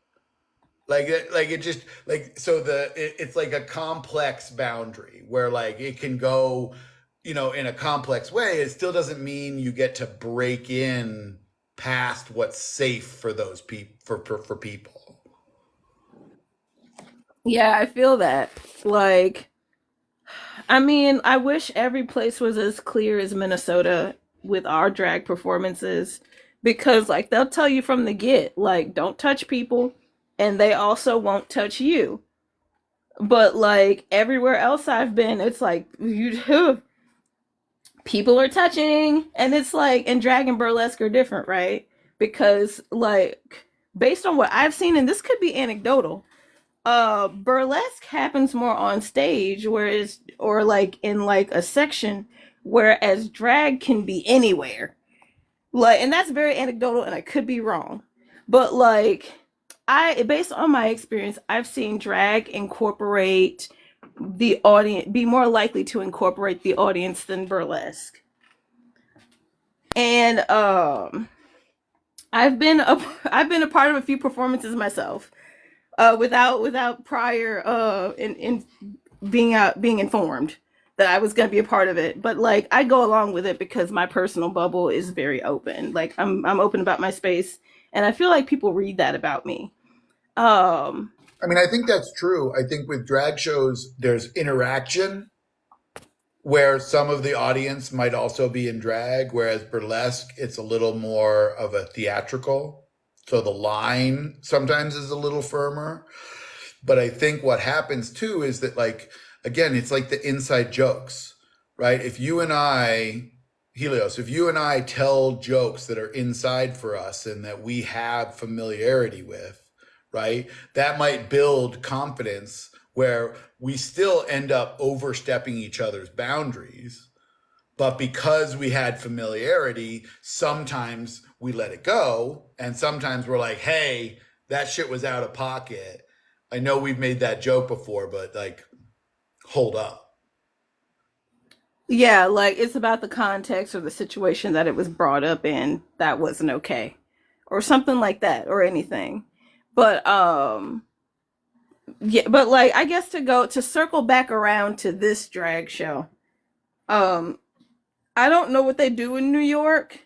It just like so it's like a complex boundary where like it can go, in a complex way. It still doesn't mean you get to break in past what's safe for those people for people. Yeah, I feel that. Like, I mean, I wish every place was as clear as Minnesota with our drag performances because, like, they'll tell you from the get, like, don't touch people, and they also won't touch you. But, like, everywhere else I've been, it's like, you people are touching, and it's like, and drag and burlesque are different, right? Because, like, based on what I've seen, and this could be anecdotal, burlesque happens more on stage, whereas or like in like a section, whereas drag can be anywhere. Like, and that's very anecdotal and I could be wrong. But like, I based on my experience, I've seen drag incorporate the audience, be more likely to incorporate the audience than burlesque. And I've been a part of a few performances myself, without prior in being informed that I was going to be a part of it. But like, I go along with it because my personal bubble is very open. Like, I'm open about my space, and I feel like people read that about me. I mean, I think that's true. I think with drag shows, there's interaction where some of the audience might also be in drag, whereas burlesque, it's a little more of a theatrical. So the line sometimes is a little firmer. But I think what happens too is that, like, again, it's like the inside jokes, right? If you and I, Helios, if you and I tell jokes that are inside for us and that we have familiarity with, right, that might build confidence where we still end up overstepping each other's boundaries. But because we had familiarity, sometimes we let it go. And sometimes we're like, hey, that shit was out of pocket. I know we've made that joke before, but like, hold up. Yeah, like it's about the context or the situation that it was brought up in that wasn't okay. Or something like that or anything. But yeah, but like I guess to circle back around to this drag show. Um I don't know what they do in New York.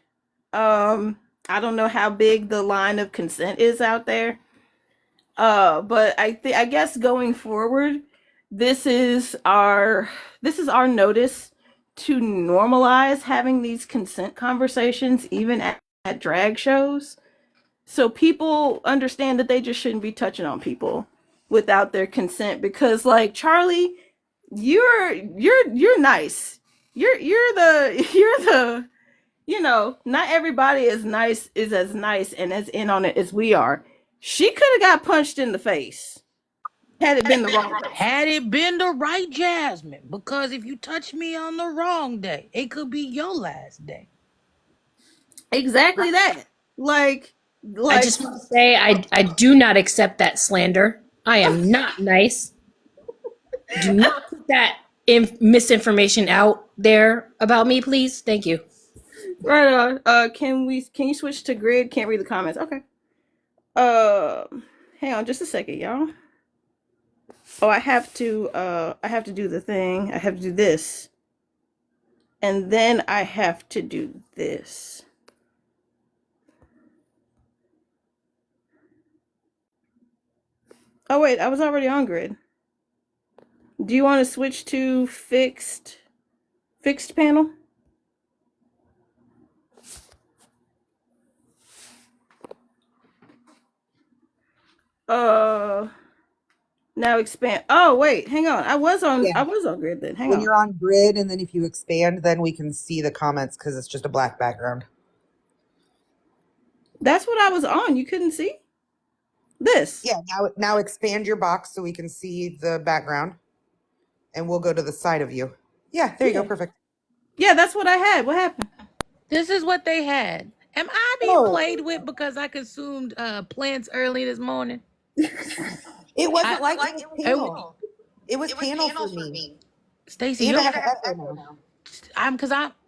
Um I don't know how big the line of consent is out there. But I guess going forward, this is our this is our notice to normalize having these consent conversations even at drag shows. So people understand that they just shouldn't be touching on people without their consent because like Charlie, you're nice. You're the you're the not everybody is as nice and as in on it as we are. She could have got punched in the face had it been the wrong person. Had it been the right Jasmine, because if you touch me on the wrong day, it could be your last day. Exactly that. Like I like just want to say I do not accept that slander. I am not nice. Do not put that misinformation out there about me, please. Thank you. right on. Can you switch to grid? Can't read the comments. Okay. Hang on just a second, y'all. Oh, I have to do the thing. I have to do this. And then I have to do this. Oh wait, I was already on grid. Do you want to switch to fixed panel? Uh Now expand. Oh wait, hang on. Yeah. I was on grid then. Hang When on. you're on grid, and then if you expand, then we can see the comments because it's just a black background. That's what I was on. You couldn't see this. Yeah. Now expand your box so we can see the background, and we'll go to the side of you. Yeah. There you go. Yeah. Perfect. Yeah, that's what I had. What happened? This is what they had. Am I being Oh, played with because I consumed plants early this morning? it wasn't I, like it was I panel. It was panel for me, Stacy, and I yo, have an echo now.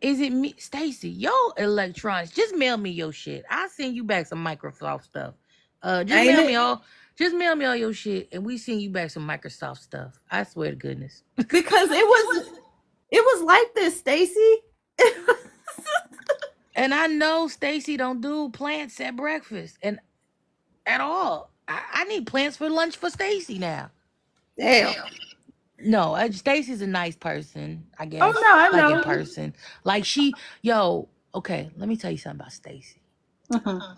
is it me, Stacy? Yo, electronics, just mail me your shit. I'll send you back some Microsoft stuff. Ain't it? Just mail me all your shit, and we send you back some Microsoft stuff. I swear to goodness. Because it was like this, Stacy. And I know Stacy don't do plants at breakfast and at all. I need plants for lunch for Stacy now. Damn. No, Stacy's a nice person, I Oh guess. no, I Like in know. person. Like okay, let me tell you something about Stacy. Mhm.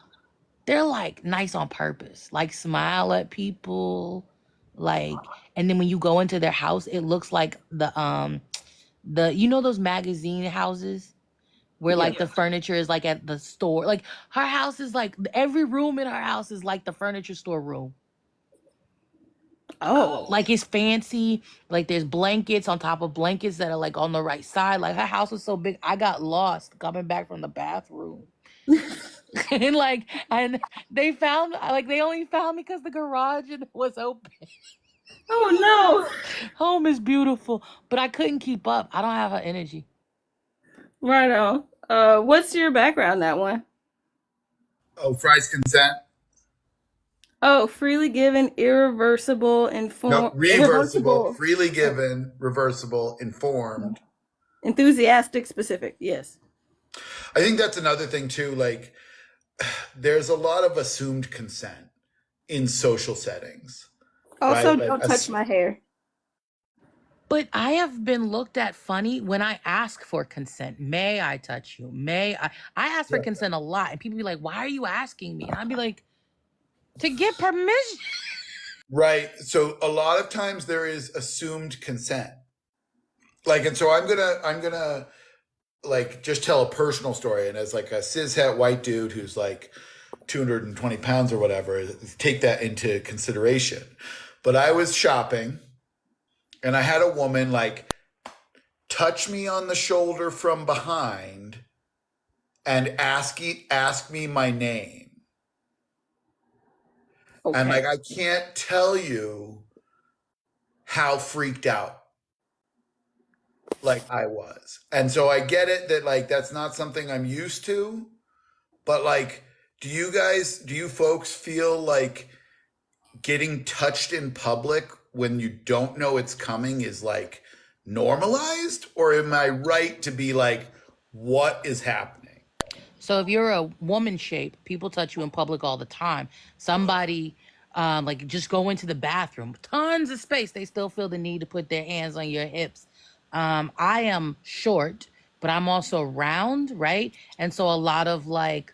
They're like nice on purpose. Like smile at people. Like, and then when you go into their house, it looks like the those magazine houses where Yeah. like the furniture is like at the store. Like her house is like every room in her house is like the furniture store room. Oh. Like it's fancy. Like there's blankets on top of blankets that are like on the right side. Like her house was so big, I got lost coming back from the bathroom. And they only found me because the garage was open. Oh Home is beautiful, but I couldn't keep up. I don't have her energy. no. Right on. What's your background that one? Oh, Fry's consent. Oh, freely given, No, reversible, irreversible, freely given, reversible, informed. enthusiastic, specific. Yes. I think that's another thing too. Like, there's a lot of assumed consent in social settings, Also, right? Like, don't touch my hair. But I have been looked at funny when I ask for consent. May I touch you? I ask for yeah. consent a lot, and people be like, "Why are you asking me?" And I'd be like, "To get permission." Right. So a lot of times there is assumed consent. Like, and so I'm gonna like just tell a personal story. And as like a cishet white dude who's like 220 pounds or whatever, take that into consideration. But I was shopping and I had a woman like touch me on the shoulder from behind and ask me my name. And Okay. like I can't tell you how freaked out like I was. And so I get it that like that's not something I'm used to, but like do you folks feel like getting touched in public when you don't know it's coming is like normalized, or am I right to be like what is happening? So if you're a woman shape, people touch you in public all the time. Somebody, like just go into the bathroom, tons of space. They still feel the need to put their hands on your hips. I am short, but I'm also round, right? And so a lot of like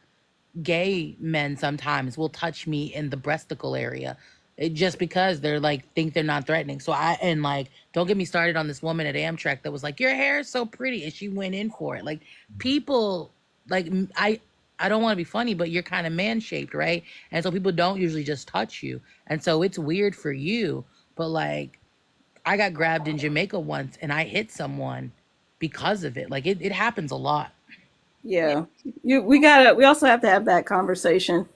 gay men sometimes will touch me in the breasticle area, just because they're like think they're not threatening. So I and like don't get me started on this woman at Amtrak that was like your hair is so pretty and she went in for it. Like people like I don't want to be funny, but you're kind of man shaped, right? And so people don't usually just touch you, and so it's weird for you. But like I got grabbed in Jamaica once and I hit someone because of it. Like it happens a lot. Yeah. We also have to have that conversation.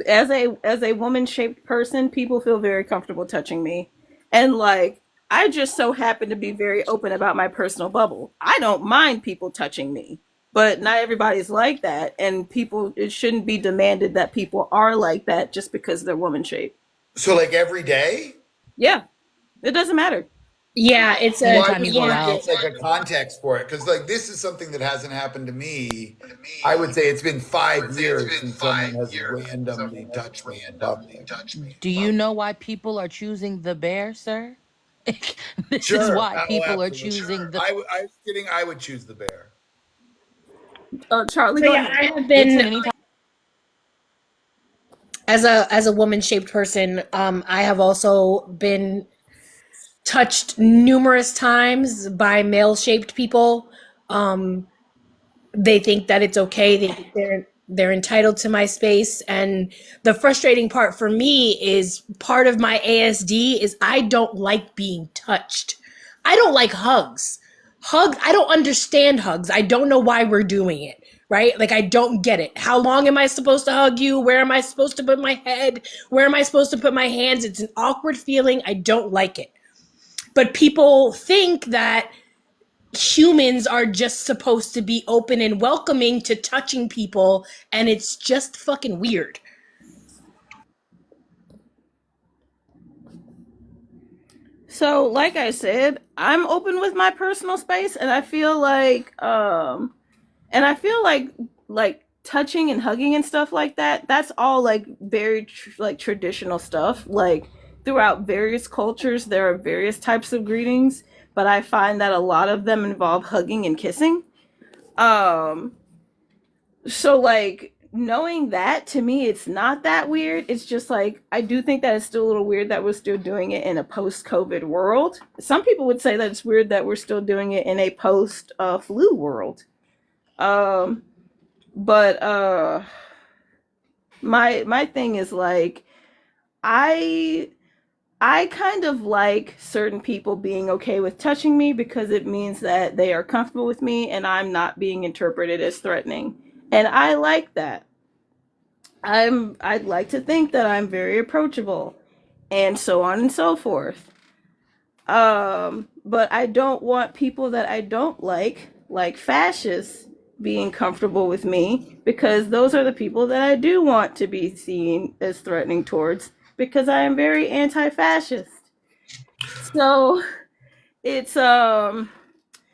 As a woman shaped person, people feel very comfortable touching me. And like I just so happen to be very open about my personal bubble. I don't mind people touching me. But not everybody's like that, and people it shouldn't be demanded that people are like that just because they're woman shaped. So like every day? Yeah, it doesn't matter. Yeah, it's Well, a I Anytime you just go want to yeah. out. get like a context for it because like this is something that hasn't happened to me. I would say it's been 5 years since someone has randomly touched me in public. Do you know why people are choosing the bear, sir? This is Sure. why Oh, people are absolutely. choosing the. I was kidding. I would choose the bear. Charlie, So go yeah, ahead. I have Dixon, been anytime. as a woman shaped person. I have also been touched numerous times by male shaped people. Um, they think that it's okay. They think they're entitled to my space. And the frustrating part for me is part of my ASD is I don't like being touched. I don't like hugs. I don't understand hugs. I don't know why we're doing it. Right? Like I don't get it. How long am I supposed to hug you? Where am I supposed to put my head? Where am I supposed to put my hands? It's an awkward feeling. I don't like it. But people think that humans are just supposed to be open and welcoming to touching people, and it's just fucking weird. So, like I said, I'm open with my personal space, and I feel like touching and hugging and stuff like that. That's all like very like traditional stuff. Like throughout various cultures, there are various types of greetings, but I find that a lot of them involve hugging and kissing. Um, so like knowing that to me it's not that weird. It's just like I do think that it's still a little weird that we're still doing it in a post-COVID world. Some people would say that it's weird that we're still doing it in a post flu world. Um but my thing is like I I kind of like certain people being okay with touching me because it means that they are comfortable with me and I'm not being interpreted as threatening. And I like that. I'd like to think that I'm very approachable and so on and so forth. But I don't want people that I don't like fascists, being comfortable with me because those are the people that I do want to be seen as threatening towards because I am very anti-fascist. So it's um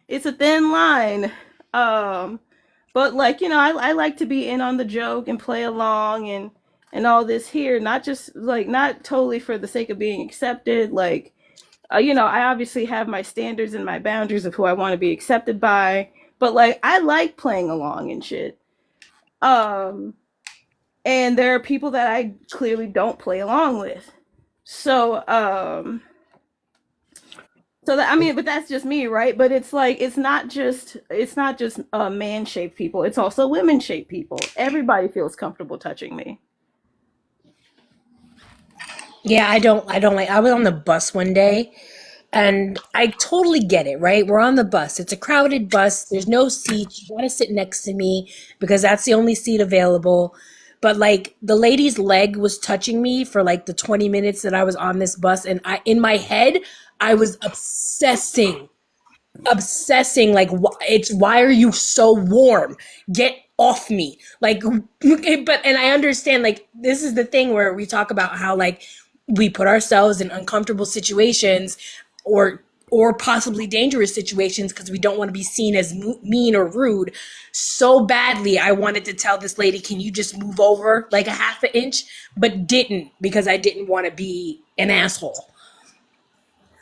it's a thin line. Um but like I like to be in on the joke and play along and all this here, not just like not totally for the sake of being accepted. Like I obviously have my standards and my boundaries of who I want to be accepted by, but like I like playing along and shit. Um, and there are people that I clearly don't play along with. So, so that I mean, but that's just me, right? But it's like it's not just man shaped people. It's also women shaped people. Everybody feels comfortable touching me. Yeah, I don't like I was on the bus one day and I totally get it, right? We're on the bus. It's a crowded bus. There's no seats. You gotta sit next to me because that's the only seat available. But like the lady's leg was touching me for like the 20 minutes that I was on this bus and I in my head I was obsessing obsessing like it's why are you so warm, get off me, like but and I understand like this is the thing where we talk about how like we put ourselves in uncomfortable situations or possibly dangerous situations because we don't want to be seen as mean or rude. So badly I wanted to tell this lady, can you just move over like a half an inch, but didn't, because I didn't want to be an asshole.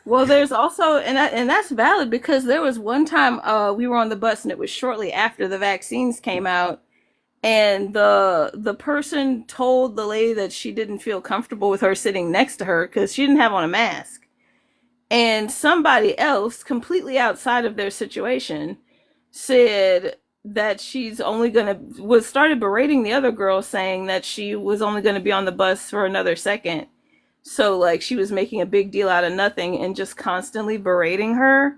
Well, there's also, and that's valid because there was one time we were on the bus and it was shortly after the vaccines came out, and the person told the lady that she didn't feel comfortable with her sitting next to her because she didn't have on a mask. And somebody else, completely outside of their situation, said that she's only gonna was started berating the other girl, saying that she was only gonna be on the bus for another second. So like she was making a big deal out of nothing and just constantly berating her.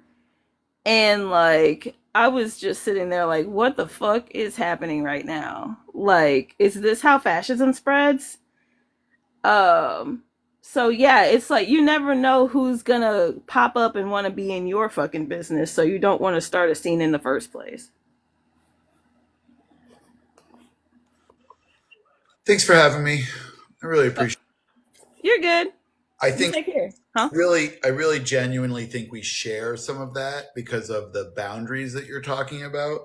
And like I was just sitting there like, what the fuck is happening right now? Like, is this how fascism spreads? Um so yeah, it's like you never know who's gonna pop up and want to be in your fucking business, so you don't want to start a scene in the first place. Thanks for having me. I really Uh, appreciate you're good. it. I You think take care. Huh? I really genuinely think we share some of that because of the boundaries that you're talking about.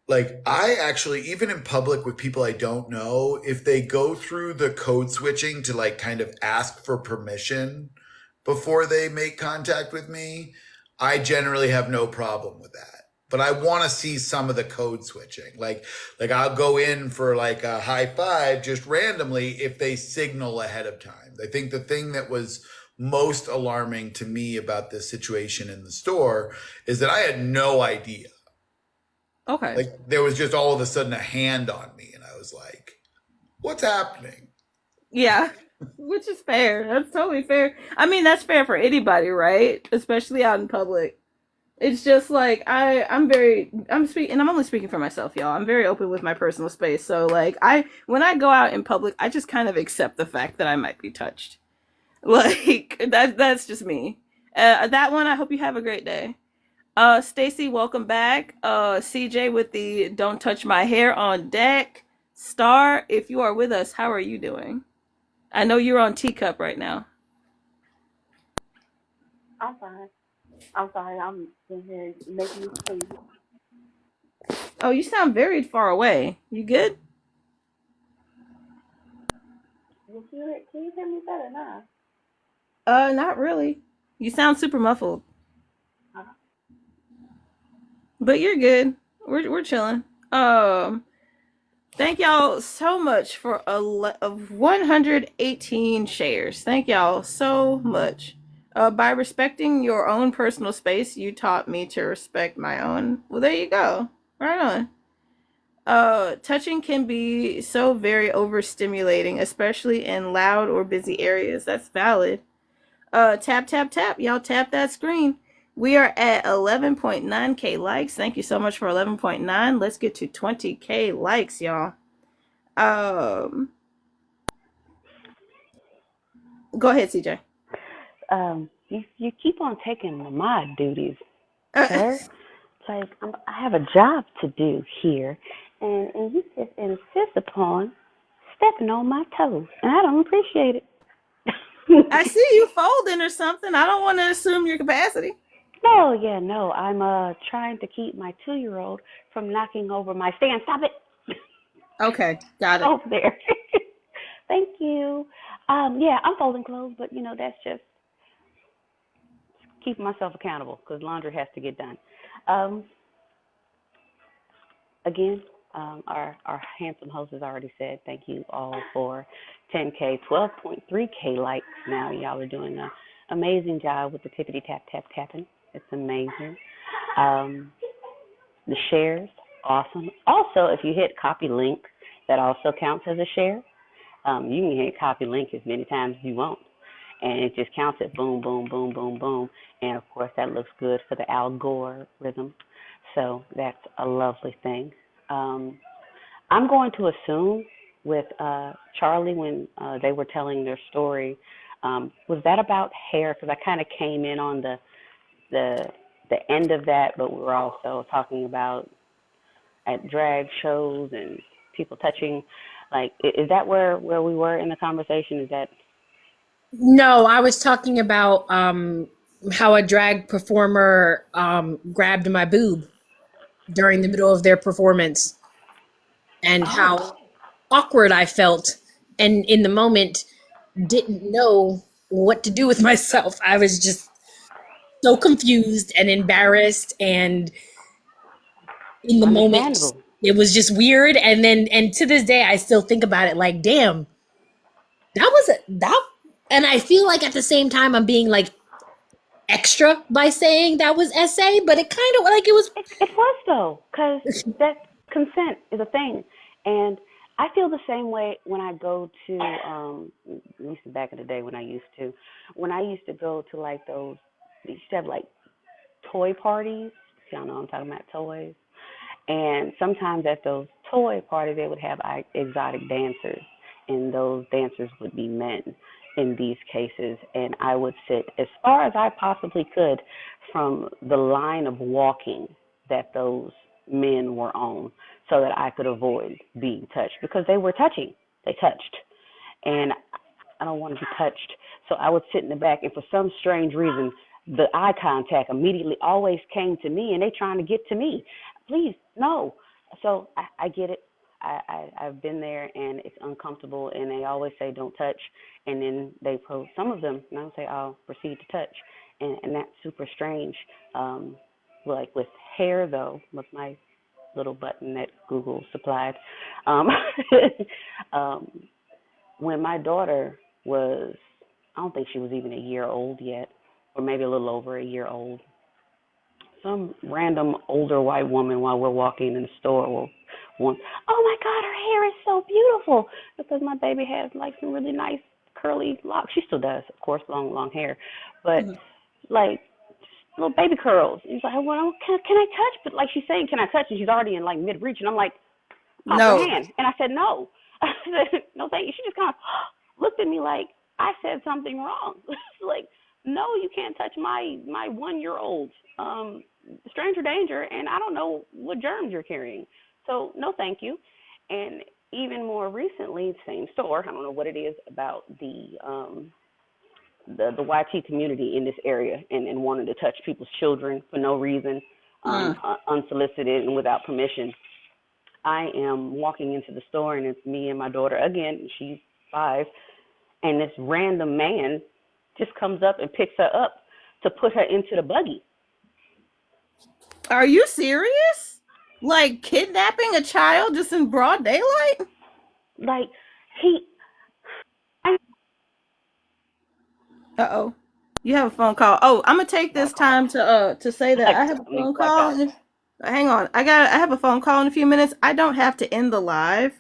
Like, I actually, even in public with people I don't know, if they go through the code switching to like kind of ask for permission before they make contact with me, I generally have no problem with that. But I want to see some of the code switching. Like I'll go in for like a high five just randomly if they signal ahead of time. I think the thing that was most alarming to me about this situation in the store is that I had no idea. Okay. Like there was just all of a sudden a hand on me, and I was like, "What's happening?" Yeah. Which is fair. That's totally fair. I mean, that's fair for anybody, right? Especially out in public. It's just like I'm speaking, and I'm only speaking for myself, y'all. I'm very open with my personal space. So like when I go out in public, I just kind of accept the fact that I might be touched. Like that's just me. That one, I hope you have a great day. Stacy, welcome back. CJ with the don't touch my hair on deck. Star, if you are with us, how are you doing? I know you're on teacup right now. I'm fine. I'm sorry. I'm in here making these food. Oh, you sound very far away. You good? Can you hear me better now? Not really. You sound super muffled, Uh, but you're good. We're chilling. Um, Thank y'all so much for 118 shares. Thank y'all so much. By respecting your own personal space, you taught me to respect my own. Well, there you go. Right on. Touching can be so very overstimulating, especially in loud or busy areas. That's valid. Tap, tap, tap. Y'all tap that screen. We are at 11.9K likes. Thank you so much for 11.9. Let's get to 20K likes, y'all. Um, Go ahead, CJ. you keep on taking the mod duties, Uh, sir. It's like I have a job to do here, and you just insist upon stepping on my toes, and I don't appreciate it. I see you folding or something. I don't want to assume your capacity. No, yeah, no. I'm trying to keep my 2-year-old from knocking over my stand. Stop it. Okay, got it. Over there. Thank you. Yeah, I'm folding clothes, but that's just keeping myself accountable because laundry has to get done. Um, again, our handsome host has already said thank you all for 10K, 12.3K likes. Now y'all are doing an amazing job with the tippity tap tap tapping. It's amazing. Um, the shares, awesome. Also, if you hit copy link, that also counts as a share. You can hit copy link as many times as you want, and it just counts it boom, boom, boom, boom, boom. And of course, that looks good for the algorithm. So that's a lovely thing. Um, I'm going to assume with Charlie when they were telling their story, was that about hair? Because I kind of came in on the the end of that, but we were also talking about at drag shows and people touching. Like, is that where we were in the conversation? Is that No, I was talking about how a drag performer grabbed my boob during the middle of their performance and oh, how awkward I felt, and in the moment didn't know what to do with myself. I was just so confused and embarrassed, and in the moment understandable? it was just weird. And then, and to this day I still think about it like, damn, that was a that. And I feel like at the same time I'm being like extra by saying that was essay, but it kind of like it was. It was though, because that consent is a thing, and I feel the same way when I go to at least back in the day when I used to go to like those, they used to have like toy parties. Y'all know I'm talking about toys. And sometimes at those toy parties, they would have exotic dancers, and those dancers would be men in these cases. And I would sit as far as I possibly could from the line of walking that those men were on so that I could avoid being touched because they were touching. They touched. And I don't want to be touched. So I would sit in the back, and for some strange reason, the eye contact immediately always came to me, and they trying to get to me. Please, no. So I get it. I've been there, and it's uncomfortable, and they always say don't touch, and then some of them, and I'll say I'll proceed to touch, and that's super strange. Like with hair, though, with my little button that Google supplied, um, um, when my daughter was, I don't think she was even a year old yet, or maybe a little over a year old, some random older white woman while we're walking in the store will want, oh my God, her hair is so beautiful because my baby has like some really nice curly locks. She still does, of course, long, long hair, but Mhm. like little baby curls. He's like, well, can I touch? But like she's saying, can I touch? And she's already in like mid reach, and I'm like, pop her No. hand. And I said, no. I said, no, thank you. She just kind of looked at me like I said something wrong. Like, no, you can't touch my 1 year old. Stranger danger, and I don't know what germs you're carrying. So, no, thank you. And even more recently, same store. I don't know what it is about the YT community in this area and wanting to touch people's children for no reason, Mm. unsolicited and without permission. I am walking into the store, and it's me and my daughter again. She's 5, and this random man just comes up and picks her up to put her into the buggy. Are you serious? Like kidnapping a child just in broad daylight? Like he, I, Uh oh. You have a phone call. Oh, I'm gonna take got a this call. time to say that I have a Let me phone black call. out. And hang on, I have a phone call in a few minutes. I don't have to end the live,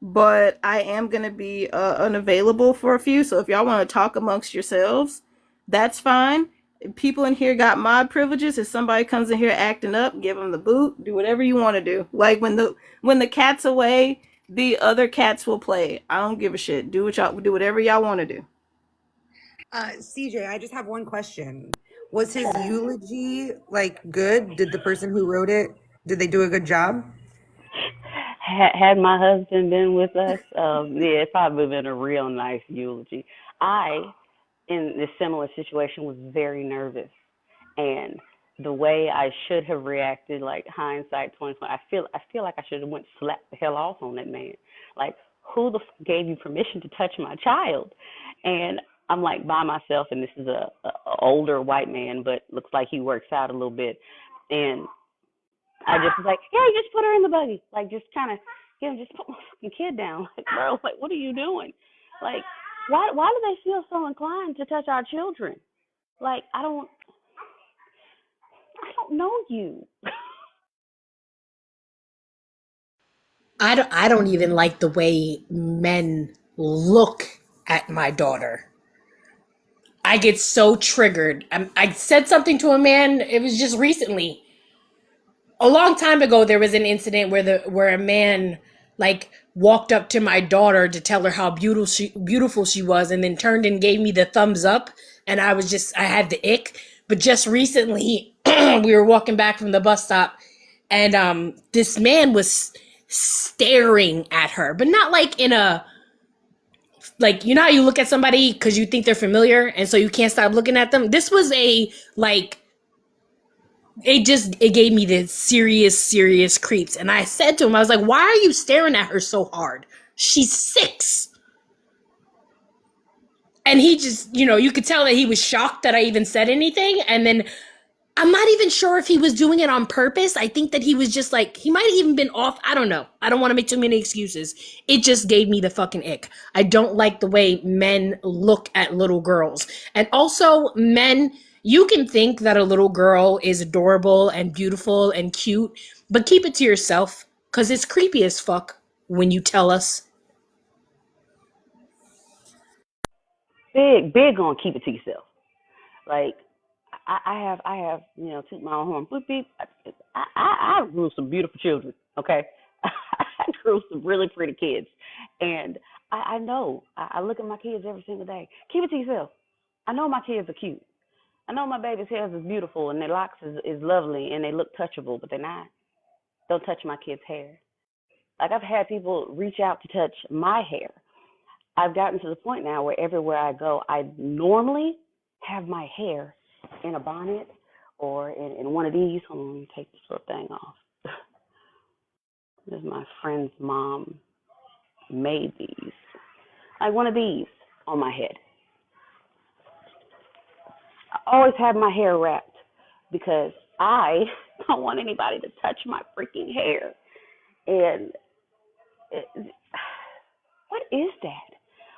but I am gonna be unavailable for a few. So if y'all want to talk amongst yourselves, that's fine. People in here got mod privileges. If somebody comes in here acting up, give them the boot. Do whatever you want to do. Like when the cat's away, the other cats will play. I don't give a shit. Do whatever y'all want to do. CJ, I just have one question. Was his eulogy like good? Did the person who wrote it, did they do a good job? Had my husband been with us, yeah, it probably been a real nice eulogy. I, in this similar situation, was very nervous, and the way I should have reacted, like hindsight 2020, I feel like I should have went slapped the hell off on that man. Like, who the gave you permission to touch my child? And I'm like by myself, and this is a older white man, but looks like he works out a little bit, and I just was like, yeah, you just put her in the buggy. Like, just kind of, just put my fucking kid down. Like, bro, like, what are you doing? Like, why do they feel so inclined to touch our children? Like, I don't know you. I don't even like the way men look at my daughter. I get so triggered. I said something to a man. It was just recently. A long time ago, there was an incident where a man like walked up to my daughter to tell her how beautiful she was, and then turned and gave me the thumbs up, and I had the ick. But just recently, we were walking back from the bus stop, and this man was staring at her, but not like in a, like, you know how you look at somebody because you think they're familiar and so you can't stop looking at them. This was a, like, it gave me the serious creeps. And I said to him, I was like, why are you staring at her so hard? She's 6. And he just, you could tell that he was shocked that I even said anything. And then I'm not even sure if he was doing it on purpose. I think that he was just like, he might have even been off. I don't know. I don't want to make too many excuses. It just gave me the fucking ick. I don't like the way men look at little girls. And also, men, you can think that a little girl is adorable and beautiful and cute, but keep it to yourself, because it's creepy as fuck when you tell us. Big on keep it to yourself. Like I have, toot my own horn. Beep, beep. I grew some beautiful children. Okay, I grew some really pretty kids, and I know. I look at my kids every single day. Keep it to yourself. I know my kids are cute. I know my baby's hair is beautiful and their locks is lovely and they look touchable, but they're not. Don't touch my kids' hair. Like I've had people reach out to touch my hair. I've gotten to the point now where everywhere I go, I normally have my hair in a bonnet or in one of these. Hold on, let me take this little thing off. This is my friend's mom made these. Like one of these on my head. I always have my hair wrapped because I don't want anybody to touch my freaking hair. And what is that?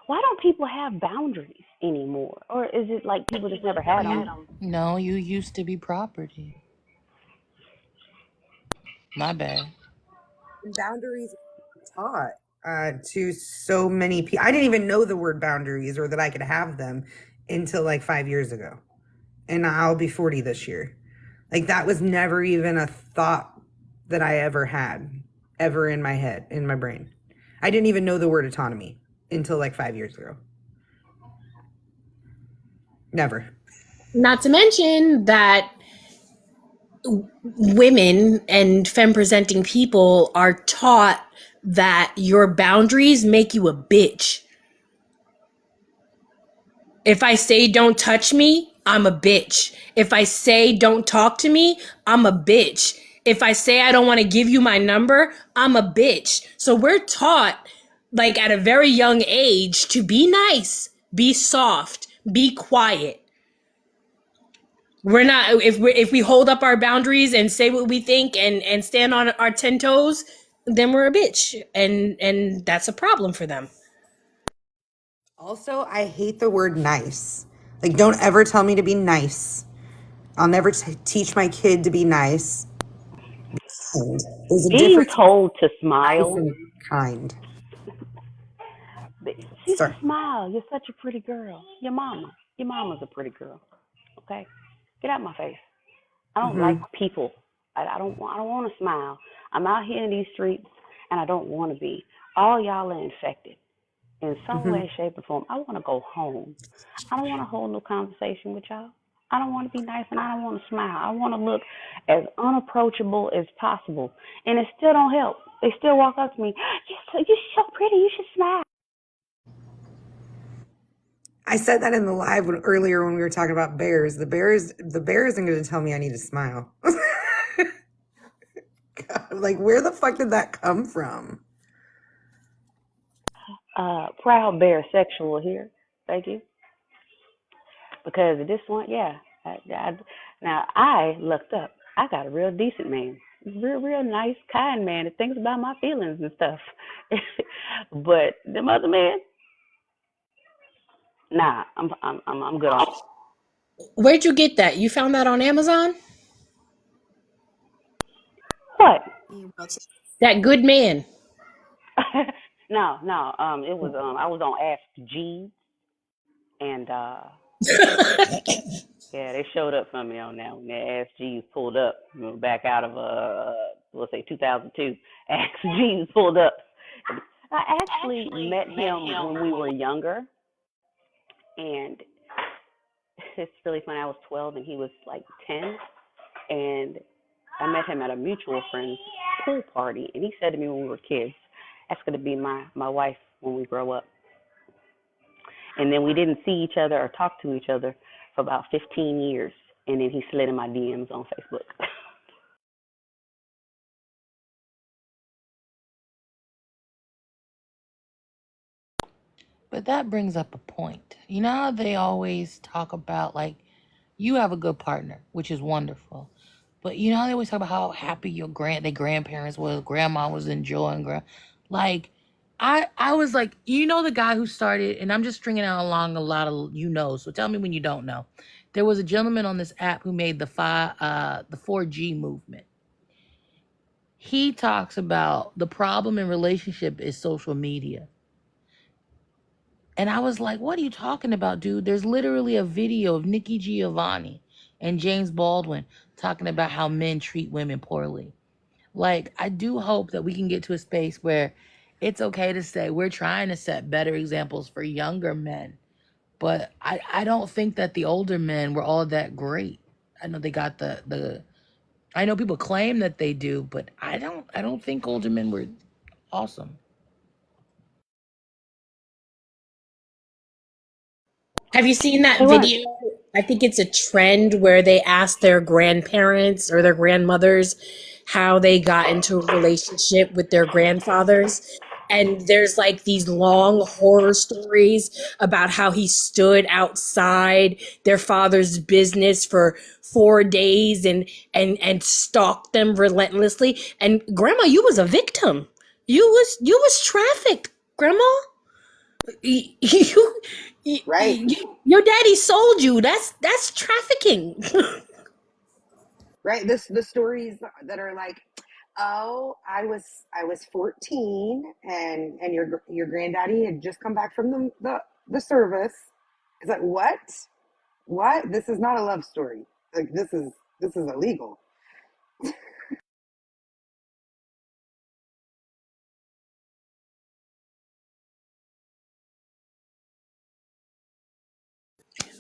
Why don't people have boundaries anymore? Or is it like people just never had them? No, you used to be property. My bad. Boundaries are taught to so many people. I didn't even know the word boundaries or that I could have them until like 5 years ago. And I'll be 40 this year. Like that was never even a thought that I ever had, ever in my head, in my brain. I didn't even know the word autonomy until like 5 years ago. Never. Not to mention that women and femme presenting people are taught that your boundaries make you a bitch. If I say don't touch me, I'm a bitch. If I say don't talk to me, I'm a bitch. If I say I don't want to give you my number, I'm a bitch. So we're taught, like at a very young age, to be nice, be soft, be quiet. We're not, if we hold up our boundaries and say what we think and stand on our 10 toes, then we're a bitch. And that's a problem for them. Also, I hate the word nice. Like, don't ever tell me to be nice. I'll never teach my kid to be nice. There's a Being difference told to between nice smile. and kind. She Sorry. said, smile. You're such a pretty girl. Your mama's a pretty girl. Okay? Get out my face. I don't like people. I don't want to smile. I'm out here in these streets and I don't want to be. All y'all are infected in some way, shape, or form. I want to go home. I don't want to hold no conversation with y'all. I don't want to be nice and I don't want to smile. I want to look as unapproachable as possible. And it still don't help. They still walk up to me. You're so pretty. You should smile. I said that in the live earlier when we were talking about bears. The bear isn't going to tell me I need to smile. God, like, where the fuck did that come from? Proud bear sexual here. Thank you. Because this one, yeah. Now, I looked up. I got a real decent man. Real nice, kind man that thinks about my feelings and stuff. But them other men, nah, I'm good on it. Where'd you get that? You found that on Amazon? What? That good man. No. It was I was on Ask G, and yeah, they showed up for me on that one. That Ask G was pulled up back out of let's say 2002. Ask G was pulled up. I actually met him when we were younger, and it's really funny. I was 12 and he was like 10, And I met him at a mutual friend's pool party, and he said to me when we were kids, "That's going to be my wife when we grow up." And then we didn't see each other or talk to each other for about 15 years, and then he slid in my DMs on Facebook. But that brings up a point. You know how they always talk about, like, you have a good partner, which is wonderful. But you know how they always talk about how happy their grandparents was, grandma was enjoying, like, I was like, you know, the guy who started, and I'm just stringing out along a lot of so tell me when you don't know. There was a gentleman on this app who made the 4G movement. He talks about the problem in relationship is social media. And I was like, what are you talking about, dude? There's literally a video of Nikki Giovanni and James Baldwin talking about how men treat women poorly. Like, I do hope that we can get to a space where it's okay to say we're trying to set better examples for younger men. But I don't think that the older men were all that great. I know they got the I know people claim that they do, but I don't think older men were awesome. Have you seen They that weren't. video? I think it's a trend where they ask their grandparents or their grandmothers how they got into a relationship with their grandfathers. And there's like these long horror stories about how he stood outside their father's business for 4 days and stalked them relentlessly. And grandma, you was a victim. You was trafficked, grandma. You, Right. your daddy sold you. That's trafficking. Right. This the stories that are like, oh, I was 14 and your granddaddy had just come back from the service. It's like, what? What? This is not a love story. Like this is illegal.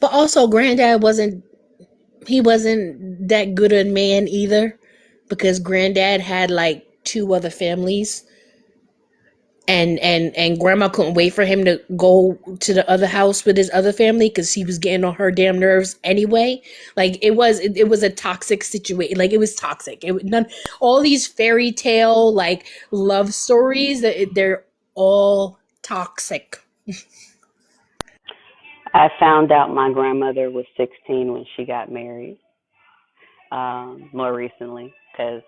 But also, granddad wasn't that good a man either, because granddad had like two other families, and grandma couldn't wait for him to go to the other house with his other family because he was getting on her damn nerves anyway. Like it was a toxic situation. Like it was toxic. All these fairy tale like love stories they're all toxic. I found out my grandmother was 16 when she got married, more recently, because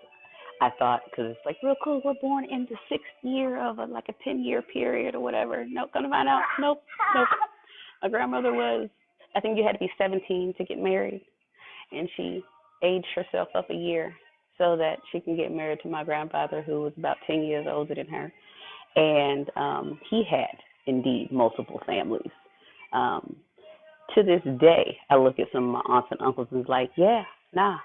I thought, because it's like real cool, we're born in the sixth year of like a 10-year period or whatever. Nope, gonna find out. Nope, nope. My grandmother was, I think you had to be 17 to get married, and she aged herself up a year so that she can get married to my grandfather, who was about 10 years older than her. And he had indeed multiple families. Um, to this day, I look at some of my aunts and uncles and it's like, yeah, nah,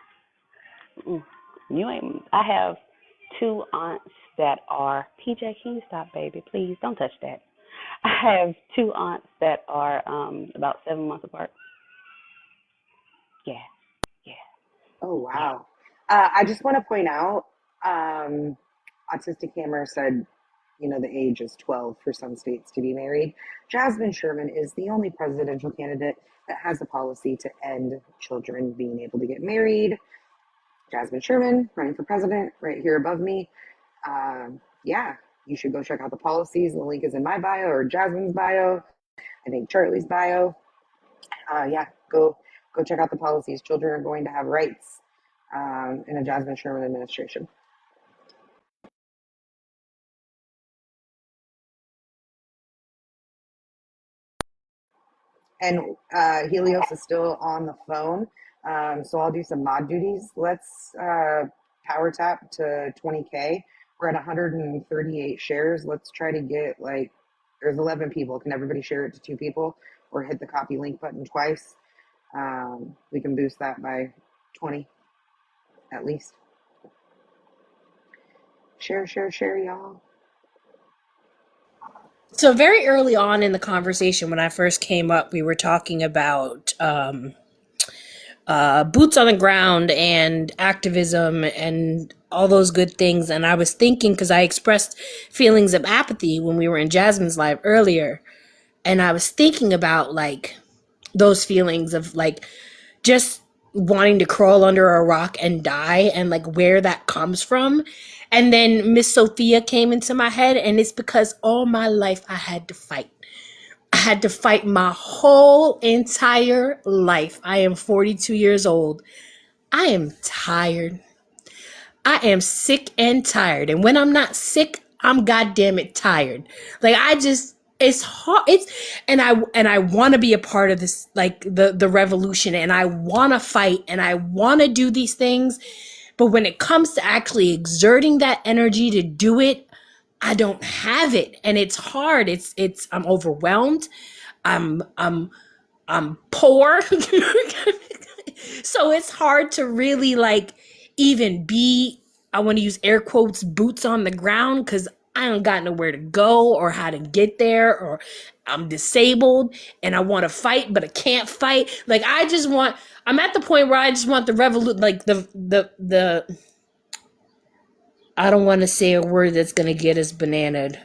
mm, you ain't. I have two aunts that are, PJ, can you stop, baby? Please don't touch that. I have two aunts that are about 7 months apart. Yeah, yeah. Oh wow. I just want to point out, um, Autistic Hammer said, the age is 12 for some states to be married. Jasmine Sherman is the only presidential candidate that has a policy to end children being able to get married. Jasmine Sherman running for president right here above me. Yeah, you should go check out the policies. The link is in my bio or Jasmine's bio. I think Charlie's bio. Yeah, go check out the policies. Children are going to have rights in a Jasmine Sherman administration. And Helios is still on the phone, so I'll do some mod duties. Let's power tap to 20K. We're at 138 shares. Let's try to get like, there's 11 people. Can everybody share it to two people or hit the copy link button twice? We can boost that by 20 at least. Share, share, share, y'all. So very early on in the conversation when I first came up, we were talking about boots on the ground and activism and all those good things. And I was thinking, because I expressed feelings of apathy when we were in Jasmine's live earlier, and I was thinking about like those feelings of like just wanting to crawl under a rock and die, and like where that comes from. And then Miss Sophia came into my head, and it's because all my life I had to fight. I had to fight my whole entire life. I am 42 years old. I am tired. I am sick and tired. And when I'm not sick, I'm goddamn it tired. Like I just it's hard. And I want to be a part of this, like the revolution, and I want to fight, and I want to do these things. But when it comes to actually exerting that energy to do it, I don't have it, and it's hard. I'm overwhelmed. I'm poor. So it's hard to really like even be, I want to use air quotes, boots on the ground, because I don't got nowhere to go or how to get there, or I'm disabled and I want to fight but I can't fight. Like I'm at the point where I just want the revolution, like the I don't want to say a word that's gonna get us bananaed.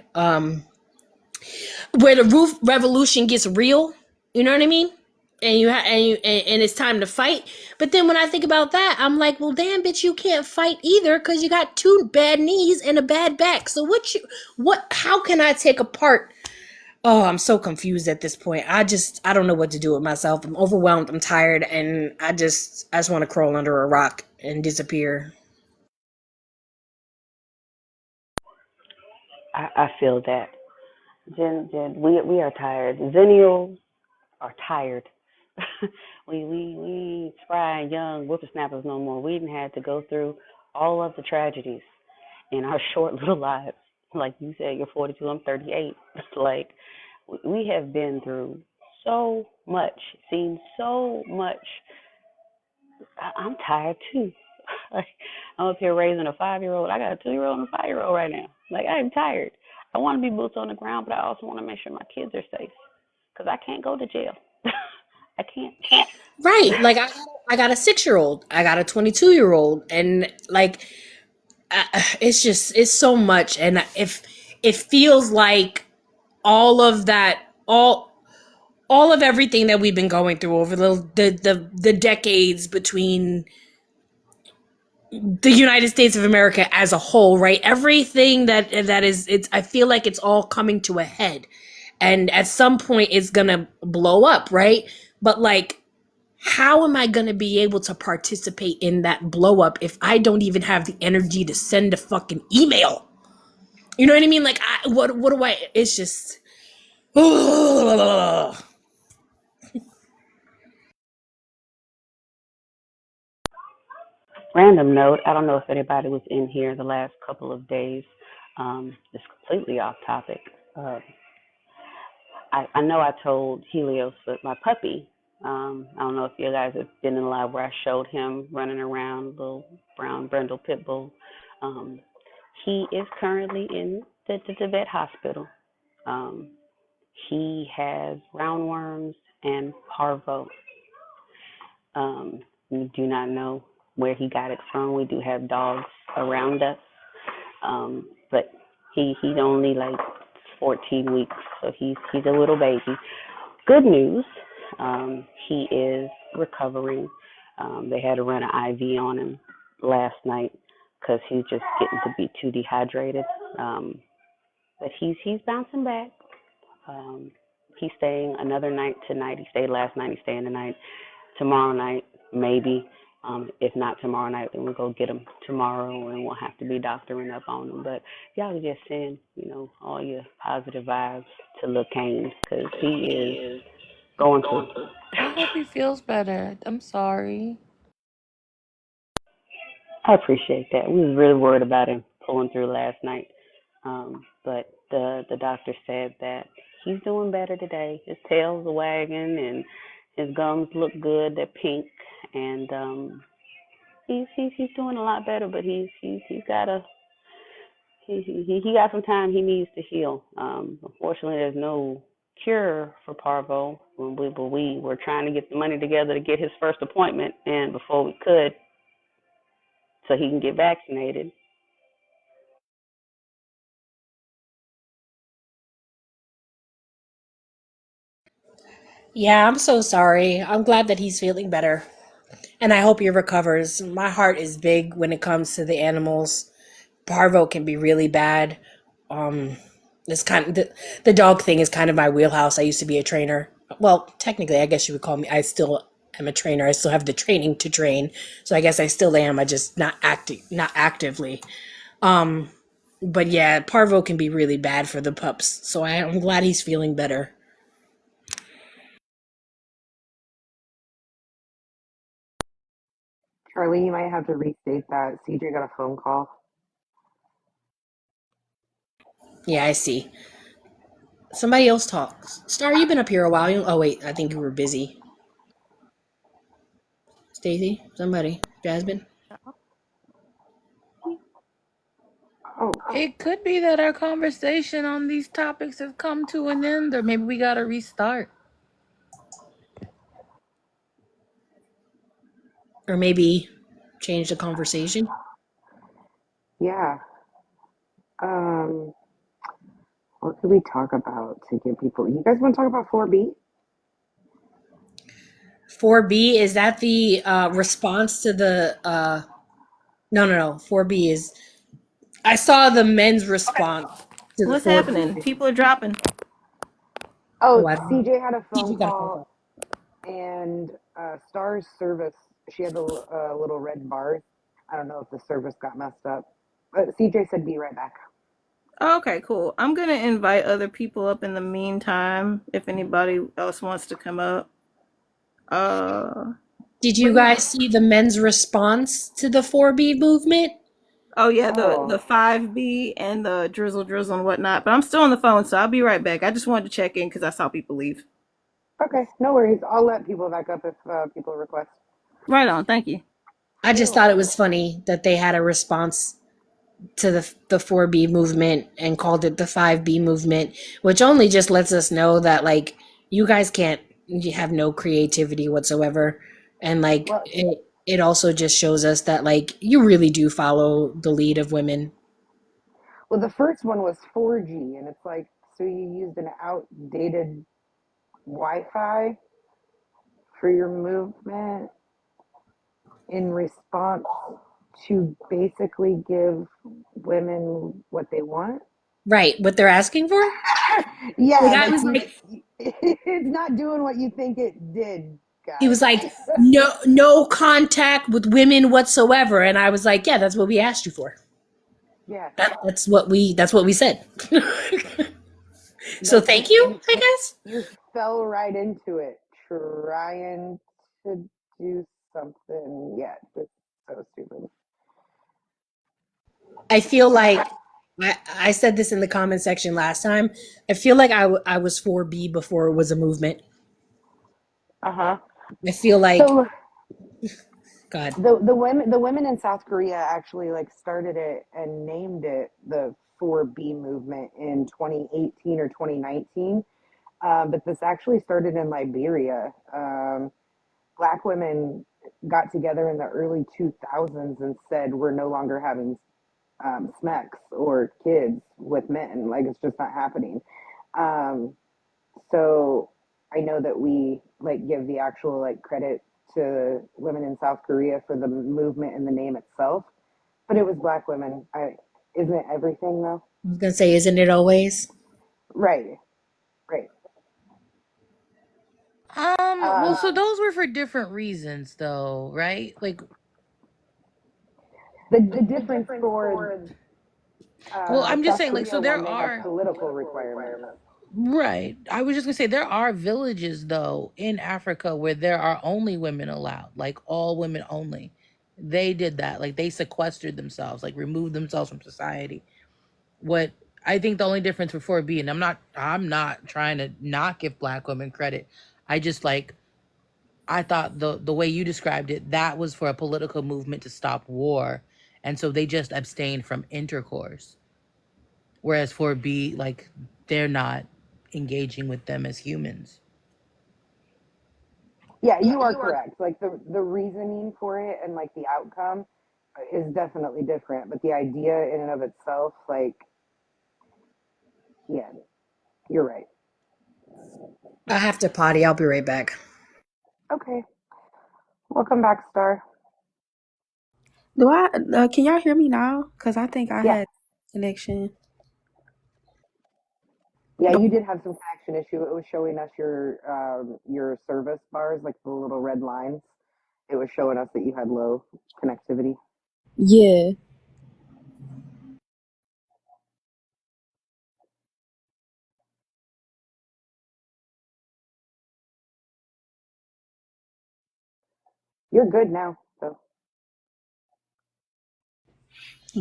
Where the roof revolution gets real, you know what I mean? And it's time to fight. But then when I think about that, I'm like, well, damn, bitch, you can't fight either because you got two bad knees and a bad back. So how can I take apart? Oh, I'm so confused at this point. I don't know what to do with myself. I'm overwhelmed. I'm tired, and I just want to crawl under a rock and disappear. I feel that. We are tired. Zennials are tired. We ain't spry and young whippersnappers no more. We didn't have to go through all of the tragedies in our short little lives. Like you said, you're 42, I'm 38. Like we have been through so much, seen so much. I'm tired too. Like I'm up here raising a 5-year-old. I got a 2-year-old and a 5-year-old right now. Like I'm tired. I want to be boots on the ground, but I also want to make sure my kids are safe because I can't go to jail. I can't. Right. Like I got a 6-year-old. I got a 22-year-old, and like it's so much. And if it feels like all of that, all of everything that we've been going through over the decades between the United States of America as a whole, right? Everything that is, it's, I feel like it's all coming to a head, and at some point it's gonna blow up, right? But like, how am I gonna be able to participate in that blow up if I don't even have the energy to send a fucking email? You know what I mean? Like, what do I? It's just. Random note, I don't know if anybody was in here the last couple of days. It's completely off topic. Uh, I know I told Helios that my puppy, I don't know if you guys have been in the live where I showed him running around, little brown brindle pit bull. Um, he is currently in the vet hospital. Um, he has roundworms and parvo. We do not know where he got it from. We do have dogs around us, but he's only like 14 weeks, so he's a little baby. Good news, he is recovering. They had to run an IV on him last night because he's just getting to be too dehydrated. But he's bouncing back. Um, he's staying another night tonight. He stayed last night. He's staying tonight. Tomorrow night, maybe. If not tomorrow night, then we'll go get him tomorrow, and we'll have to be doctoring up on him. But y'all just send, all your positive vibes to Lil Kane because he is going through. I hope he feels better. I'm sorry. I appreciate that. We was really worried about him pulling through last night, but the doctor said that he's doing better today. His tail's wagging and his gums look good. They're pink, and he's doing a lot better. But he's got he got some time he needs to heal. Unfortunately, there's no cure for parvo. We were trying to get the money together to get his first appointment and before we could, so he can get vaccinated. Yeah, I'm so sorry. I'm glad that he's feeling better. And I hope he recovers. My heart is big when it comes to the animals. Parvo can be really bad. Um, this kind of, the dog thing is kind of my wheelhouse. I used to be a trainer. Well, technically, I guess you would call me. I still am a trainer. I still have the training to train. So I guess I still am. I just not actively. Um, but yeah, parvo can be really bad for the pups. So I'm glad he's feeling better. Charlie, you might have to restate that. CJ got a phone call. Yeah, I see. Somebody else talk. Star, you've been up here a while. Oh wait, I think you were busy. Stacy, somebody, Jasmine. Oh, It could be that our conversation on these topics have come to an end, or maybe we got to restart. Or maybe change the conversation. yeah. Um, what could we talk about to get people? You guys want to talk about 4B? 4B, is that the response to the no. 4B is, I saw the men's response to the What's 4B. happening? People are dropping. Oh, Oh, I don't know. CJ had a phone TJ got a phone call call. and Star's service, she had the little red bars. I don't know if the service got messed up. But CJ said be right back. Okay, cool. I'm gonna invite other people up in the meantime if anybody else wants to come up. Uh, Did you but yeah. guys see the men's response to the 4B movement? Oh yeah, the Oh, 5B and the drizzle and whatnot. But I'm still on the phone, so I'll be right back. I just wanted to check in because I saw people leave. okay. No worries. I'll let people back up if people request. Right on. Thank you. I just thought it was funny that they had a response to the 4B movement and called it the 5B movement, which only just lets us know that like you guys can't, you have no creativity whatsoever, and like Well, it also just shows us that like you really do follow the lead of women. well, the first one was 4G, and it's like, so you used an outdated Wi-Fi for your movement in response to basically give women what they want. Right, what they're asking for. The Yeah, guy like was you, like, it's not doing what you think it did, he was guys. like, no contact with women whatsoever, and I was like, yeah, that's what we asked you for. Yeah, That's what we said. So like thank you, you, I guess. you fell right into it, trying to do something. Yeah, it's so stupid. I feel like I said this in the comment section last time. I feel like I was 4B before it was a movement. Uh huh. I feel like, So God, the women in South Korea actually like started it and named it the 4B movement in 2018 or 2019. But this actually started in Liberia. Black women got together in the early 2000s and said we're no longer having smecks or kids with men. Like it's just not happening. Um, so I know that we like give the actual like credit to women in South Korea for the movement and the name itself, but it was black women. Isn't it everything though? I was gonna say, isn't it always? Right, right. Well, Um, so those were for different reasons, though, right? Like, the difference for well, the I'm just South saying, like, so Korea there one, they have are, political requirements. right. I was just gonna say there are villages though in Africa where there are only women allowed, like all women only. They did that, like they sequestered themselves, like removed themselves from society. What I think the only difference with 4B, and I'm not trying to not give black women credit. I just like I thought the way you described it, that was for a political movement to stop war, and so they just abstained from intercourse. Whereas 4B, like they're not engaging with them as humans. Yeah, you are correct. Like the reasoning for it and like the outcome is definitely different, but the idea in and of itself, like, yeah, you're right. I have to potty. I'll be right back. Okay, welcome back, Star. Do I can y'all hear me now? Because I think I Yeah, had connection. yeah, No. you did have some connection issue. It was showing us your service bars, like the little red lines. It was showing us that you had low connectivity. Yeah. You're good now, so.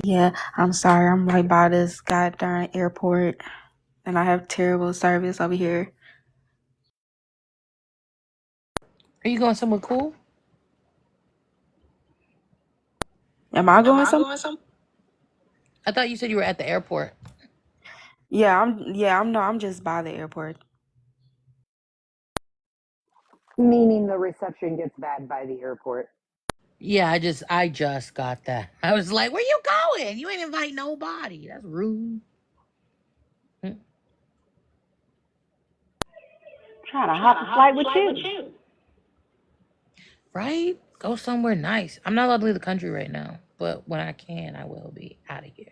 Yeah, I'm sorry. I'm right by this goddamn airport and I have terrible service over here. Are you going somewhere cool? Am I going some? I thought you said you were at the airport. I'm just by the airport. Meaning the reception gets bad by the airport. Yeah, I just got that. I was like, where you going? You ain't invite nobody. That's rude. Trying to hop a flight with you. Right? Go somewhere nice. I'm not allowed to leave the country right now, but when I can, I will be out of here.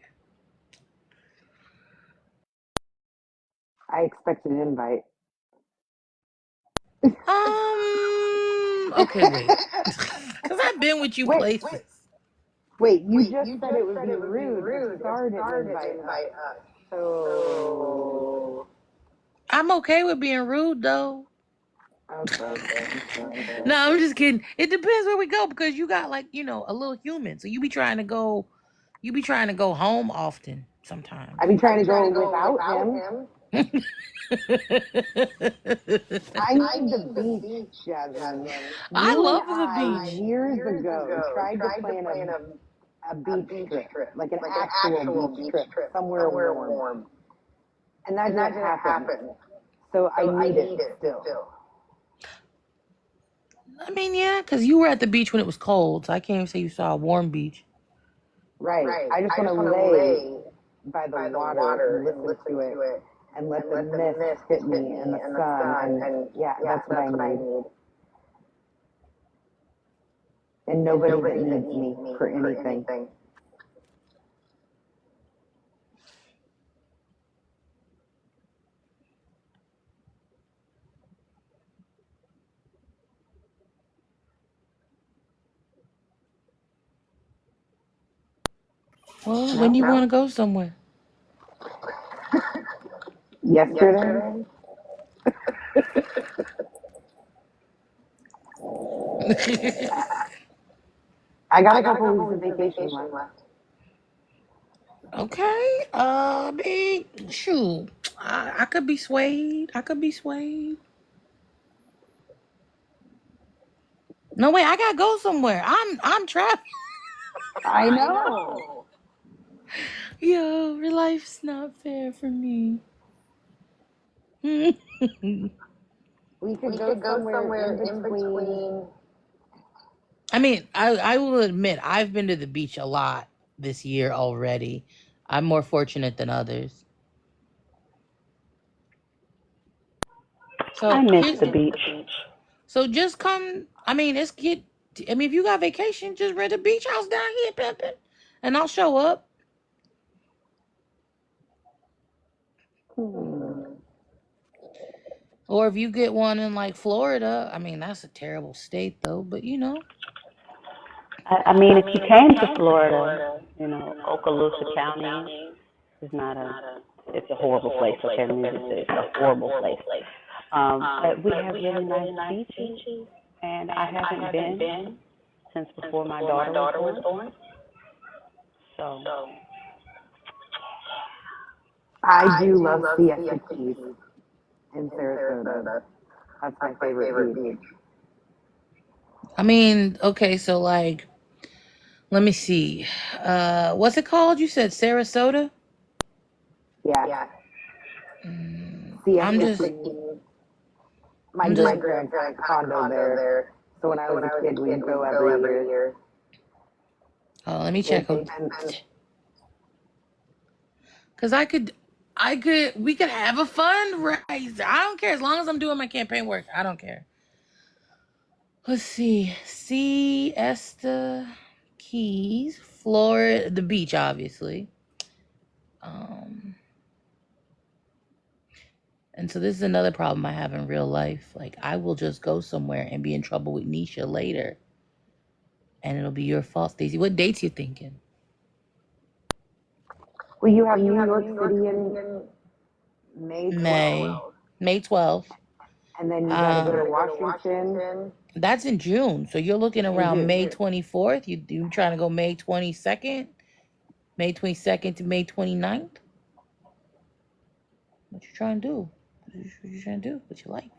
I expected an invite. Okay, wait. Because I've been with you Wait, places. wait, you just said it would be rude if Star didn't invite us. So, I'm okay with being rude, though. okay. No, I'm just kidding. It depends where we go because you got like, a little human. So you be trying to go home often sometimes. I've been trying to go without him. I need the beach, Jasmine. I You and love the I, beach. years ago, tried to plan a beach trip, like an actual beach trip, somewhere warm. And that didn't happen. So I need it still. I mean, yeah, because you were at the beach when it was cold. So I can't even say you saw a warm beach. Right. I just want to lay by the water and listen to it and let the mist hit me and the sun. And yeah, that's what I need. And nobody that needs me for anything. Well, when do you want to go somewhere? Yesterday? I got a couple weeks of vacation left. Okay. I mean, shoot. I could be swayed. No, wait, I gotta go somewhere. I'm trapped. I know. Yo, life's not fair for me. We could go somewhere in between. I mean, I will admit I've been to the beach a lot this year already. I'm more fortunate than others. I So miss the beach. So just come. I mean, if you got vacation, just rent a beach house down here, Pimpin', and I'll show up. Or if you get one in like Florida, I mean, that's a terrible state though, but I mean, if you came to Florida, Okaloosa County is not it's a horrible place. Okay, let me just say it's a horrible place. But we have really nice beaches, and I haven't been since before my daughter was born. So I do love Siesta Keys in Sarasota. That's my favorite beach. I mean, okay, so like, let me see. What's it called? You said Sarasota? Yeah. I'm Siesta just, Key. My I'm just, grandparents had a condo there. So when I was a kid, we'd go every year. oh, let me They've check. been, Cause we could have a fundraiser. I don't care as long as I'm doing my campaign work. I don't care. Let's see. Siesta Keys, Florida, the beach, obviously. And so this is another problem I have in real life. Like, I will just go somewhere and be in trouble with Nisha later, and it'll be your fault, Stacey. What dates you thinking? well, you have New York City in May 12th. May 12th. And then you got to go to Washington That's in June. So you're looking in around June. May 24th. You trying to go May 22nd? May 22nd to May 29th? What you trying to do? What you trying to do? What you like?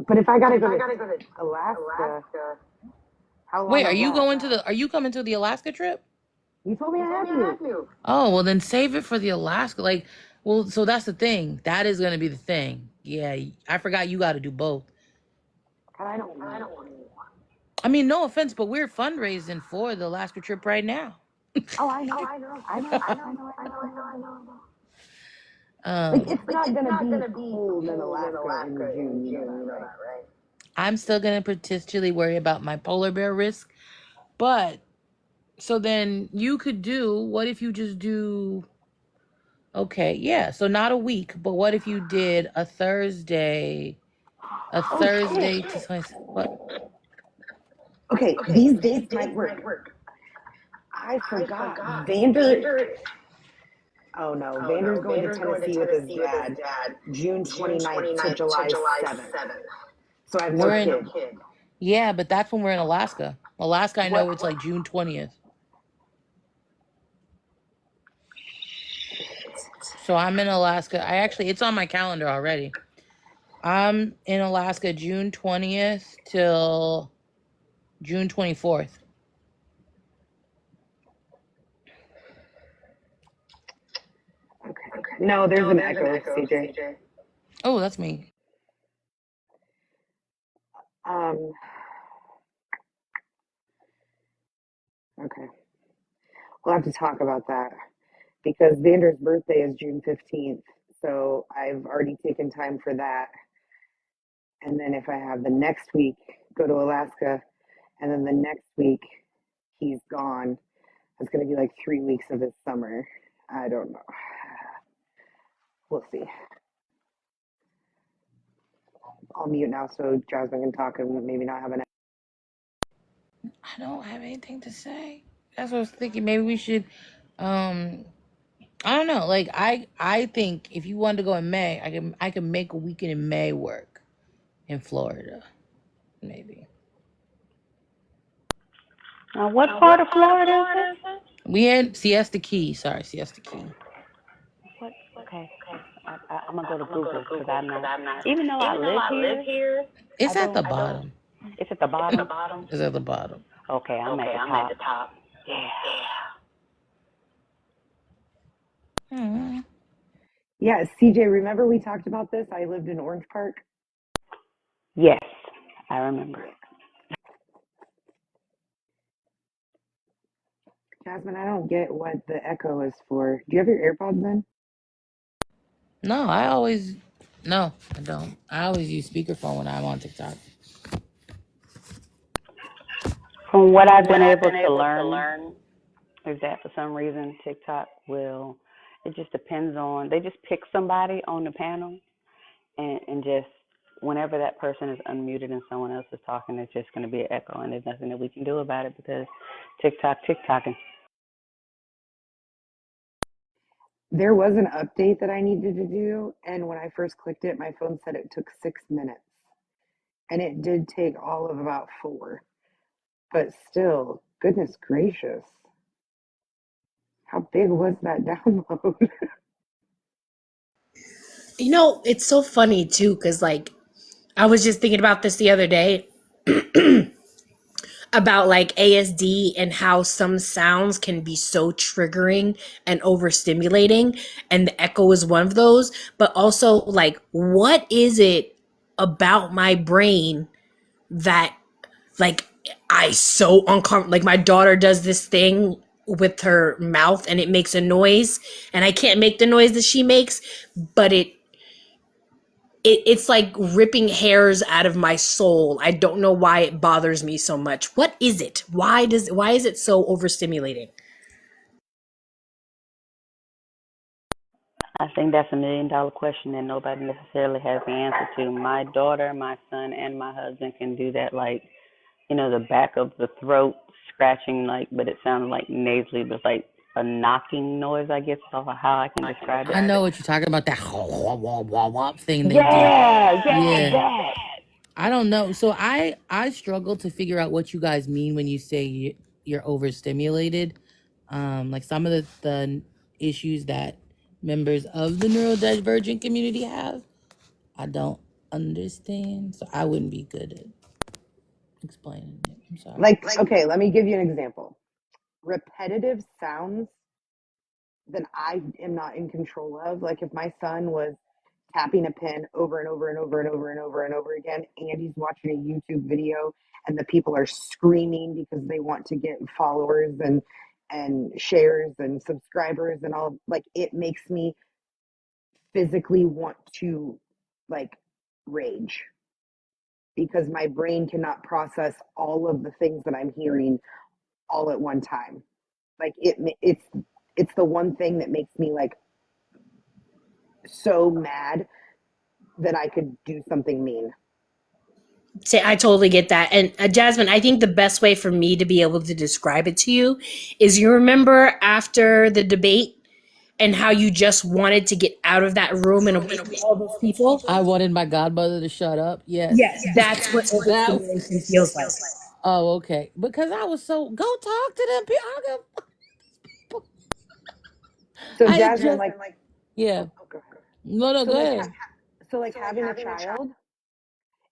But if I got to go to Alaska, how long Wait, is that? are you coming to the Alaska trip? You told me I had to. Oh, well then save it for the Alaska. Like, well, so that's the thing. That is gonna be the thing. Yeah, I forgot you got to do both. I don't want I mean, no offense, but we're fundraising for the Alaska trip right now. Oh, I know. Like, it's not going to be cold in Alaska in June. You know that, right? I'm still gonna particularly worry about my polar bear risk, but so then you could do. What if you just do? Okay, yeah. So not a week, but what if you did a Thursday? A Thursday to what? Okay, these dates might work. I forgot. Vander. Oh no, Vander's going to Tennessee with his dad, June 29th to July 7th. So I have no kid. Yeah, but that's when we're in Alaska. Alaska, I know What? it's like June 20th. So I'm in Alaska. It's on my calendar already. I'm in Alaska June 20th till June 24th. Okay. No, there's an echo, CJ. Oh, that's me. Okay. We'll have to talk about that because Vander's birthday is June 15th. So I've already taken time for that. And then if I have the next week, go to Alaska, and then the next week he's gone, it's going to be like 3 weeks of his summer. I don't know. We'll see. I'll mute now so Jasmine can talk and maybe not have an. I don't have anything to say. That's what I was thinking. Maybe we should I don't know. Like I think if you wanted to go in May, I can make a weekend in May work in Florida. Maybe. What part of Florida is this? We in Siesta Key. Sorry, Siesta Key. What? Okay. I'm gonna go to Google because I'm not. Even though I live here, It's at the bottom. It's at the bottom. It's at the bottom. Okay, I'm at the top. Yeah. Hmm. Yeah, CJ, remember we talked about this? I lived in Orange Park. Yes, I remember. Jasmine, I don't get what the echo is for. Do you have your AirPods in? No, I don't. I always use speakerphone when I'm on TikTok. From what I've been able to learn is that for some reason TikTok will. It just depends on. They just pick somebody on the panel and just whenever that person is unmuted and someone else is talking, it's just going to be an echo, and there's nothing that we can do about it because TikToking. There was an update that I needed to do, and when I first clicked it, my phone said it took 6 minutes. And it did take all of about 4. But still, goodness gracious. How big was that download? You know, it's so funny too, because like I was just thinking about this the other day. about like ASD and how some sounds can be so triggering and overstimulating, and the echo is one of those. But also, like, what is it about my brain that, like, I so uncomfortable? Like, my daughter does this thing with her mouth and it makes a noise, and I can't make the noise that she makes, but it's like ripping hairs out of my soul. I don't know why it bothers me so much. What is it? Why is it so overstimulating? I think that's $1 million question that nobody necessarily has the answer to. My daughter, my son, and my husband can do that, like, the back of the throat scratching, like, but it sounds like nasally, but it's like a knocking noise, I guess, is how I can describe it. I know what you're talking about. That wah, wah, wah, wah thing they do. Yeah, Yeah. that. I don't know. So I struggle to figure out what you guys mean when you say you're overstimulated. Like some of the issues that members of the neurodivergent community have, I don't understand. So I wouldn't be good at explaining it. I'm sorry. Like, okay, let me give you an example. Repetitive sounds that I am not in control of. Like if my son was tapping a pen over and over and over and over and over and over again, and he's watching a YouTube video and the people are screaming because they want to get followers and shares and subscribers and all, like it makes me physically want to like rage because my brain cannot process all of the things that I'm hearing all at one time. Like it's the one thing that makes me like so mad that I could do something mean. I totally get that. And Jasmine, I think the best way for me to be able to describe it to you is, you remember after the debate and how you just wanted to get out of that room and away from all those people? I wanted my godmother to shut up. Yes. Yes, that's what That. overstimulation feels like. Oh, okay. Because I was so go talk to them people. So I Jasmine, just like, yeah. oh, go ahead. No, So go like, ahead. having a child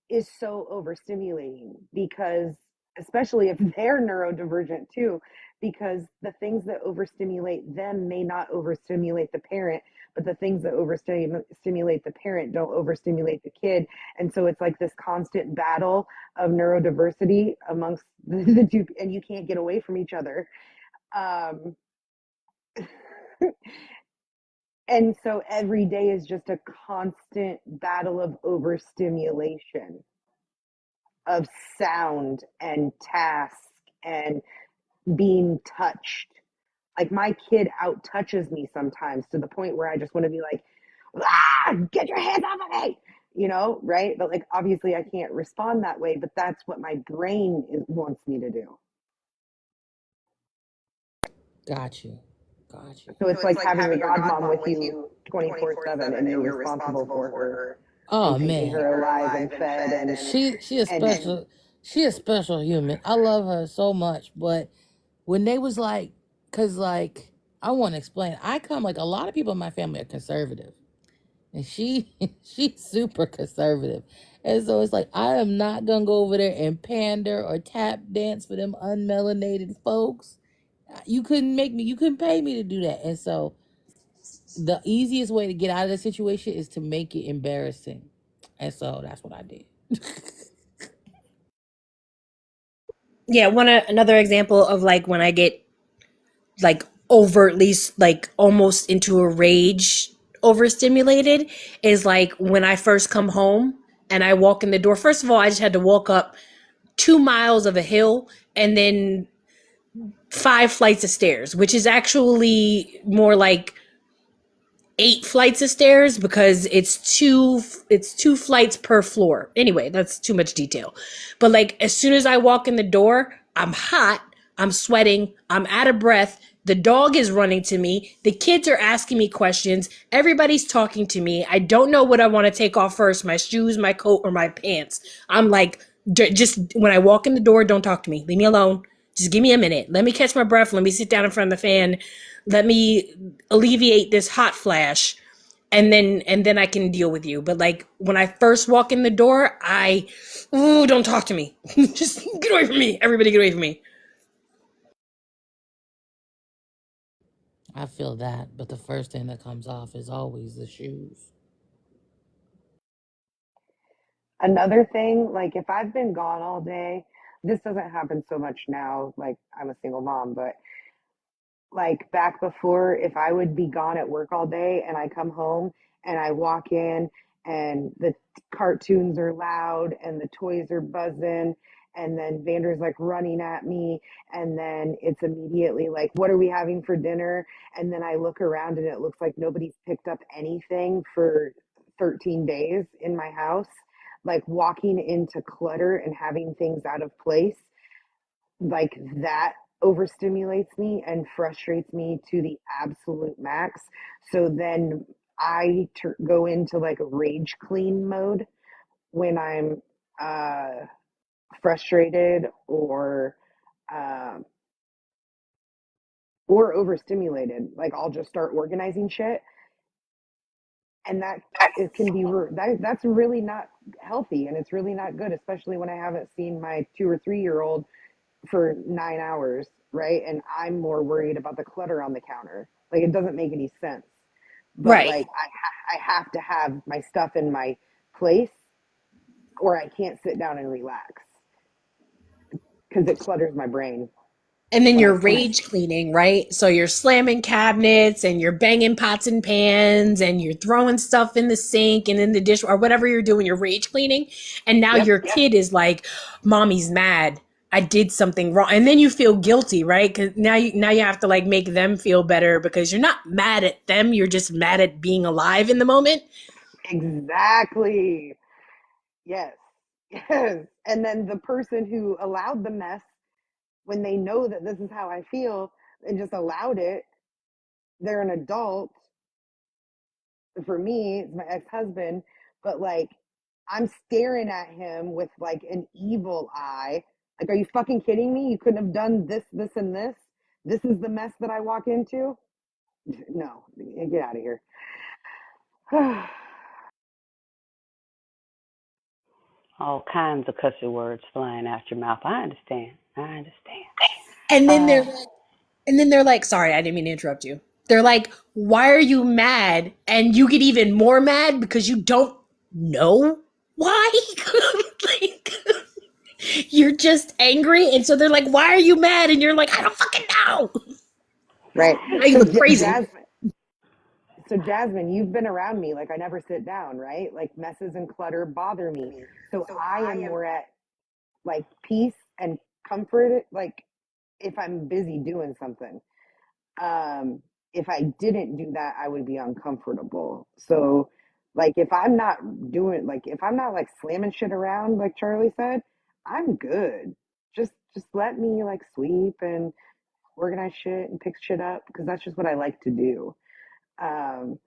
is so overstimulating because, especially if they're neurodivergent too, because the things that overstimulate them may not overstimulate the parent, but the things that overstimulate the parent don't overstimulate the kid. And so it's like this constant battle of neurodiversity amongst the two, and you can't get away from each other. Um, and so every day is just a constant battle of overstimulation of sound and task and being touched. Like my kid out touches me sometimes to the point where I just want to be like, get your hands off of me, right? But like obviously I can't respond that way, but that's what my brain wants me to do. Got you. So it's like having your godmom with you 24/7 and you're responsible for her Oh and keeping man. her alive and fed She a special human. I love her so much. But when they was like, cause like I want to explain. I come like a lot of people in my family are conservative, and she's super conservative, and so it's like I am not gonna go over there and pander or tap dance for them unmelanated folks. You couldn't make me. You couldn't pay me to do that, and so the easiest way to get out of the situation is to make it embarrassing, and so that's what I did. Yeah, another example of like when I get like overtly like almost into a rage, overstimulated, is like when I first come home and I walk in the door. First of all, I just had to walk up 2 miles of a hill and then 5 flights of stairs, which is actually more like 8 flights of stairs because it's two flights per floor. Anyway, that's too much detail. But like as soon as I walk in the door, I'm hot, I'm sweating, I'm out of breath. The dog is running to me. The kids are asking me questions. Everybody's talking to me. I don't know what I want to take off first, my shoes, my coat, or my pants. I'm like, just when I walk in the door, don't talk to me. Leave me alone. Just give me a minute. Let me catch my breath. Let me sit down in front of the fan. Let me alleviate this hot flash. and then I can deal with you. But like when I first walk in the door, ooh, don't talk to me. Just get away from me. Everybody get away from me. I feel that, but the first thing that comes off is always the shoes. Another thing, like if I've been gone all day, this doesn't happen so much now, like I'm a single mom, but like back before, if I would be gone at work all day and I come home and I walk in and the cartoons are loud and the toys are buzzing and then Vander's like running at me and then it's immediately like, what are we having for dinner? And then I look around and it looks like nobody's picked up anything for 13 days in my house. Like walking into clutter and having things out of place, like that overstimulates me and frustrates me to the absolute max. So then go into like a rage clean mode when I'm uh, frustrated um, or overstimulated. Like I'll just start organizing shit, and that it can be that's really not healthy, and it's really not good, especially when I haven't seen my 2 or 3 year old for 9 hours, right? And I'm more worried about the clutter on the counter. Like it doesn't make any sense. But Right. like I have to have my stuff in my place or I can't sit down and relax because it clutters my brain And then when I you're see. rage cleaning, right? So you're slamming cabinets and you're banging pots and pans and you're throwing stuff in the sink and in the dish or whatever you're doing, you're rage cleaning. And now Yep, your kid is like, Mommy's mad. I did something wrong. And then you feel guilty, right? Because now you have to like make them feel better because you're not mad at them. You're just mad at being alive in the moment. exactly. Yes. Yes. And then the person who allowed the mess, when they know that this is how I feel and just allowed it, they're an adult. For me, it's my ex-husband, but like I'm staring at him with like an evil eye. Like, are you fucking kidding me? You couldn't have done this, this, and this. This is the mess that I walk into. No, get out of here. All kinds of cussy words flying out your mouth. I understand. I understand. And then Uh, they're like, sorry, I didn't mean to interrupt you. They're like, why are you mad? And you get even more mad because you don't know why. Like, you're just angry. And so they're like, why are you mad? And you're like, I don't fucking know. Right. Now you look crazy. Jasmine, you've been around me. Like, I never sit down, right? Like, messes and clutter bother me. So I am more at like peace and comfort, like if I'm busy doing something. um if I didn't do that, I would be uncomfortable. So like if I'm not like slamming shit around like Charlie said, I'm good. Just let me like sweep and organize shit and pick shit up because that's just what I like to do. um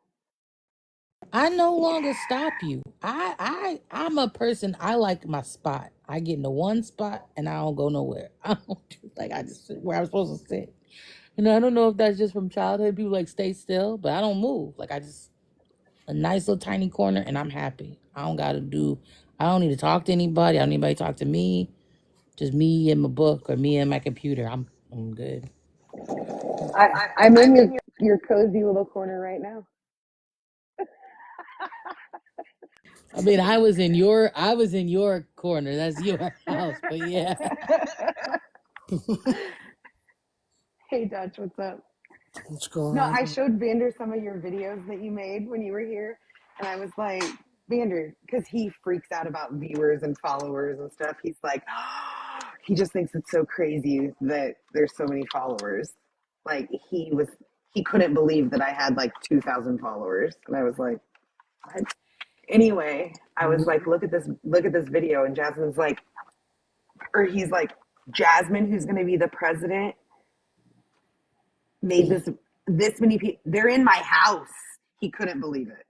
I no longer stop you. I'm a person. I like my spot. I get into one spot and I don't go nowhere. I don't like I just sit where I'm supposed to sit. I don't know if that's just from childhood. People like stay still, but I don't move. Like I just a nice little tiny corner and I'm happy. I don't need to talk to anybody. I don't need anybody to talk to me. Just me and my book or me and my computer. I'm good. I'm in your cozy little corner right now. I mean, I was in your corner. That's your house, but yeah. Hey Dutch, what's up? What's going No, on? I showed Vander some of your videos that you made when you were here, and I was like, Vander, because he freaks out about viewers and followers and stuff. He's like, he just thinks it's so crazy that there's so many followers. Like he couldn't believe that I had like 2,000 followers, and I was like, what? Anyway, I was like, look at this video, and Jasmine's like, or he's like, Jasmine, who's going to be the president, made this many people. They're in my house. He couldn't believe it.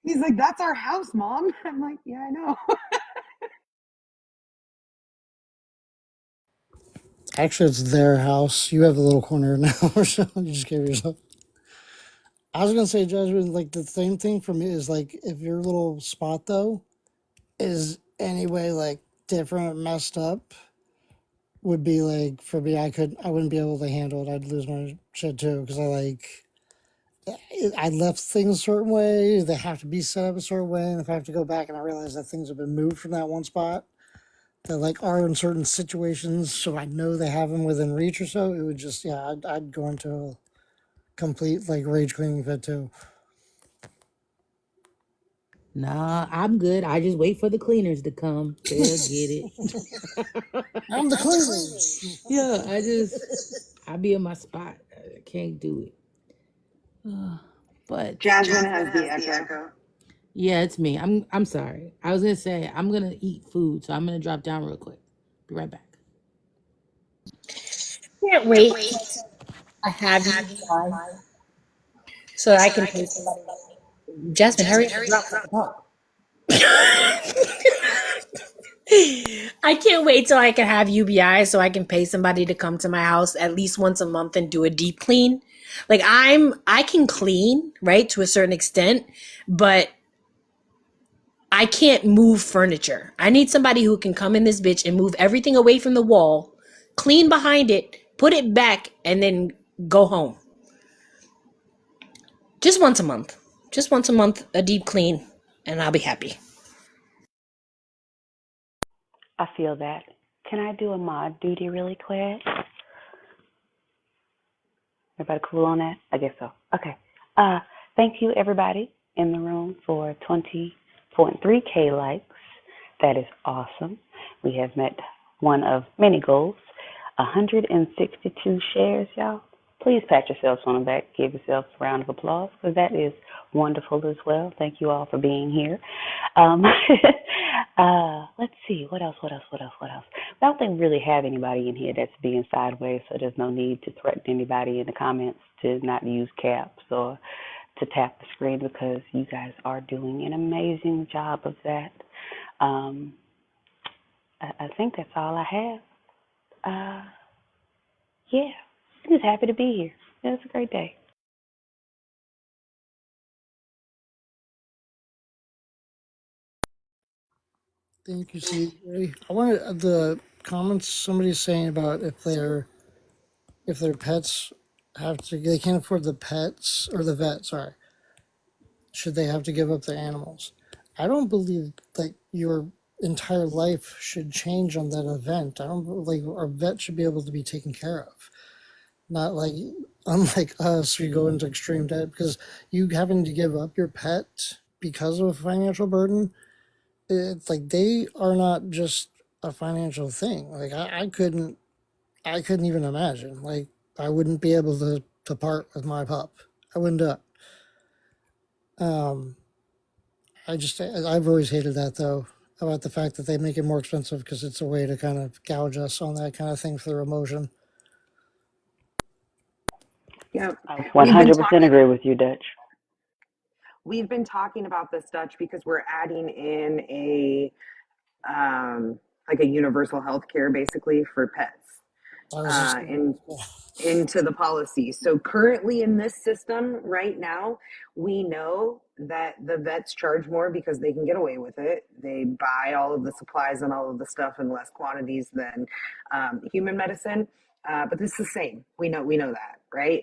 He's like, that's our house, Mom. I'm like, yeah, I know. Actually, it's their house. You have a little corner now, so you just gave yourself. I was gonna say, Jasmine, like the same thing for me is like if your little spot though is anyway like different, messed up, would be like for me, I wouldn't be able to handle it. I'd lose my shit too because I left things a certain way. They have to be set up a certain way, and if I have to go back and I realize that things have been moved from that one spot that like are in certain situations, so I know they have them within reach or so, it would just I'd go into a complete like rage cleaning fit too. Nah, I'm good. I just wait for the cleaners to come. They'll get it. I'm the cleaners. Yeah, I be in my spot. I can't do it. But Jasmine has the echo. yeah, it's me. I'm sorry. I was gonna say I'm gonna eat food, so I'm gonna drop down real quick. Be right back. Can't wait till I have you on so that I can pay somebody. Jasmine, hurry up and drop the ball. I can't wait till I can have UBI so I can pay somebody to come to my house at least once a month and do a deep clean. Like I can clean, right, to a certain extent, but I can't move furniture. I need somebody who can come in this bitch and move everything away from the wall, clean behind it, put it back, and then go home. Just once a month. Just once a month, a deep clean, and I'll be happy. I feel that. Can I do a mod duty really quick? Everybody cool on that? I guess so. Okay. Thank you everybody in the room for 20.3K likes. That is awesome. We have met one of many goals. 162 shares, y'all. Please pat yourselves on the back. Give yourselves a round of applause because that is wonderful as well. Thank you all for being here. Let's see. What else? I don't think we really have anybody in here that's being sideways, so there's no need to threaten anybody in the comments to not use caps or to tap the screen because you guys are doing an amazing job of that. I think that's all I have. Yeah, I'm just happy to be here. It's a great day. Thank you, CJ. I wanted the comments somebody's saying about if their pets they can't afford the pets or the vet, sorry. Should they have to give up their animals? I don't believe that your entire life should change on that event. I don't like our vet should be able to be taken care of. Not like unlike us, we go into extreme debt because you having to give up your pet because of a financial burden. It's like they are not just a financial thing. Like I couldn't even imagine. Like I wouldn't be able to part with my pup. I wouldn't do it. Um, I've always hated that though about the fact that they make it more expensive because it's a way to kind of gouge us on that kind of thing for their emotion. Yep. I We've been 100% talking agree with you, Dutch. we've been talking about this, Dutch, because we're adding in a like a universal health care basically for pets. I was just And into the policy. So currently in this system right now, we know that the vets charge more because they can get away with it. They buy all of the supplies and all of the stuff in less quantities than human medicine. But it's the same. We know that, right?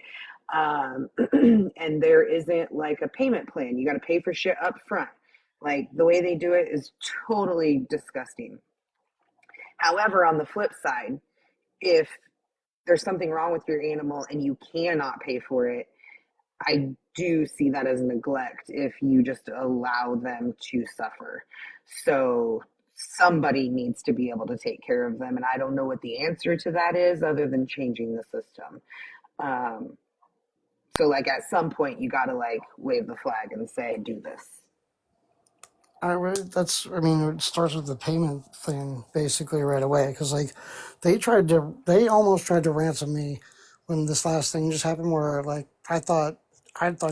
And there isn't like a payment plan. You got to pay for shit up front. Like the way they do it is totally disgusting. However, on the flip side, if there's something wrong with your animal and you cannot pay for it, I do see that as neglect if you just allow them to suffer. So somebody needs to be able to take care of them. And I don't know what the answer to that is other than changing the system. Um, so like at some point you got to like wave the flag and say, do this. I mean, it starts with the payment thing basically right away because like they almost tried to ransom me when this last thing just happened where like I thought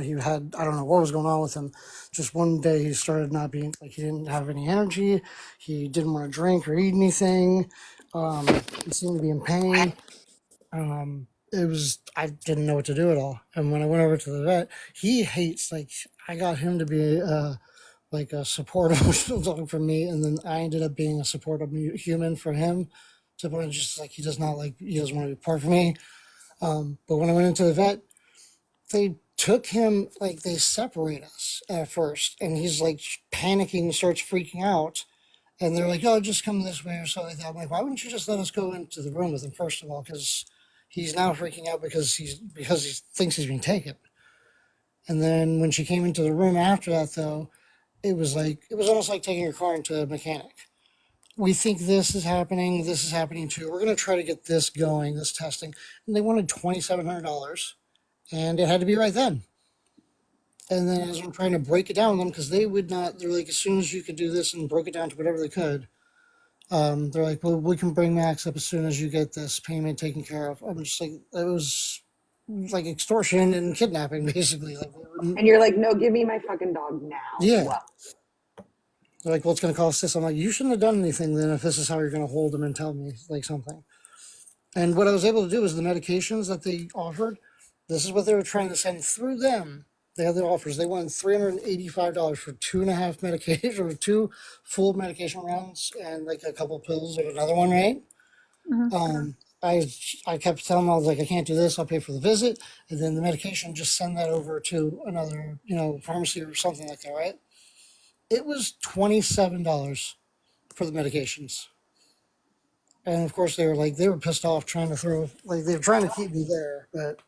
he had I don't know what was going on with him. Just one day he started not being like he didn't have any energy, he didn't want to drink or eat anything, he seemed to be in pain. I didn't know what to do at all. And when I went over to the vet, he hates, like, I got him to be like a supportive dog for me, and then I ended up being a supportive human for him. To the point just like he does not like he doesn't want to be part of me. But when I went into the vet, they took him, like, they separate us at first, and he's like panicking, starts freaking out. And they're like, "Oh, just come this way," or something like that. I'm like, "Why wouldn't you just let us go into the room with him first of all?" Because he's now freaking out because he thinks he's being taken. And then when she came into the room after that, though, it was almost like taking your car into a mechanic. We think this is happening. This is happening too. We're going to try to get this going, this testing. And they wanted $2,700, and it had to be right then. And then as I'm trying to break it down with them, because they would not, they're like, as soon as you could do this, and broke it down to whatever they could. They're like, "Well, we can bring Max up as soon as you get this payment taken care of." I'm just like, it was like extortion and kidnapping, basically. Like, And you're like, no, give me my fucking dog now. yeah. Well, They're like, "Well, it's going to cost this." I'm like, "You shouldn't have done anything then if this is how you're going to hold him and tell me like something." And what I was able to do is the medications that they offered, this is what they were trying to send through them. They had their offers. They wanted $385 for 2.5 medication or 2 full medication rounds and like a couple pills of another one, right? Mhm. I kept telling them, I was like, "I can't do this. I'll pay for the visit, and then the medication, just send that over to another, pharmacy or something like that, right?" It was $27 for the medications. And of course, they were pissed off trying to they were trying to keep me there, but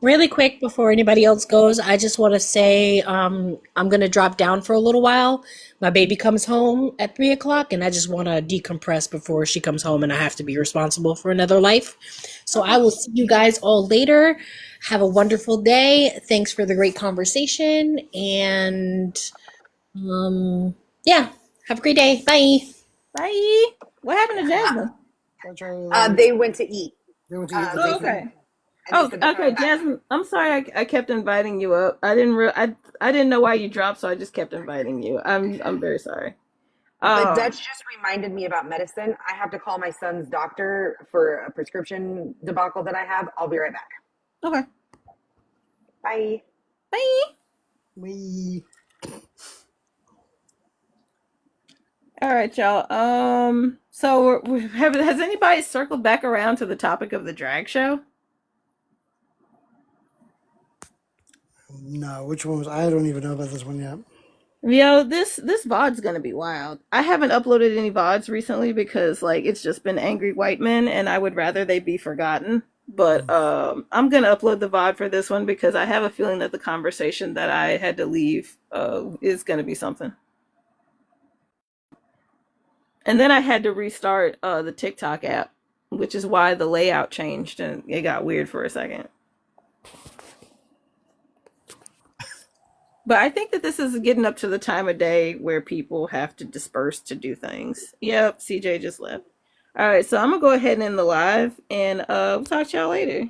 Really quick before anybody else goes, I just want to say I'm going to drop down for a little while. My baby comes home at 3 o'clock, and I just want to decompress before she comes home and I have to be responsible for another life. So I will see you guys all later. Have a wonderful day. Thanks for the great conversation. And yeah, have a great day. Bye. Bye. What happened to Jasmine? they went to eat. they went to eat the Oh, baby. okay. And they Oh, said they're okay, coming back. Jasmine. I'm sorry. I kept inviting you up. I didn't know why you dropped, so I just kept inviting you. I'm very sorry. But Um. Dutch just reminded me about medicine. I have to call my son's doctor for a prescription debacle that I have. I'll be right back. Okay. Bye. Bye. We All right, y'all. So has anybody circled back around to the topic of the drag show? No, which one was? I don't even know about this one yet. This VOD's gonna be wild. I haven't uploaded any VODs recently because like it's just been angry white men, and I would rather they be forgotten. But I'm gonna upload the VOD for this one because I have a feeling that the conversation that I had to leave is gonna be something. And then I had to restart the TikTok app, which is why the layout changed and it got weird for a second. But I think that this is getting up to the time of day where people have to disperse to do things. Yep, CJ just left. All right, so I'm gonna go ahead and end the live, and we'll talk to y'all later.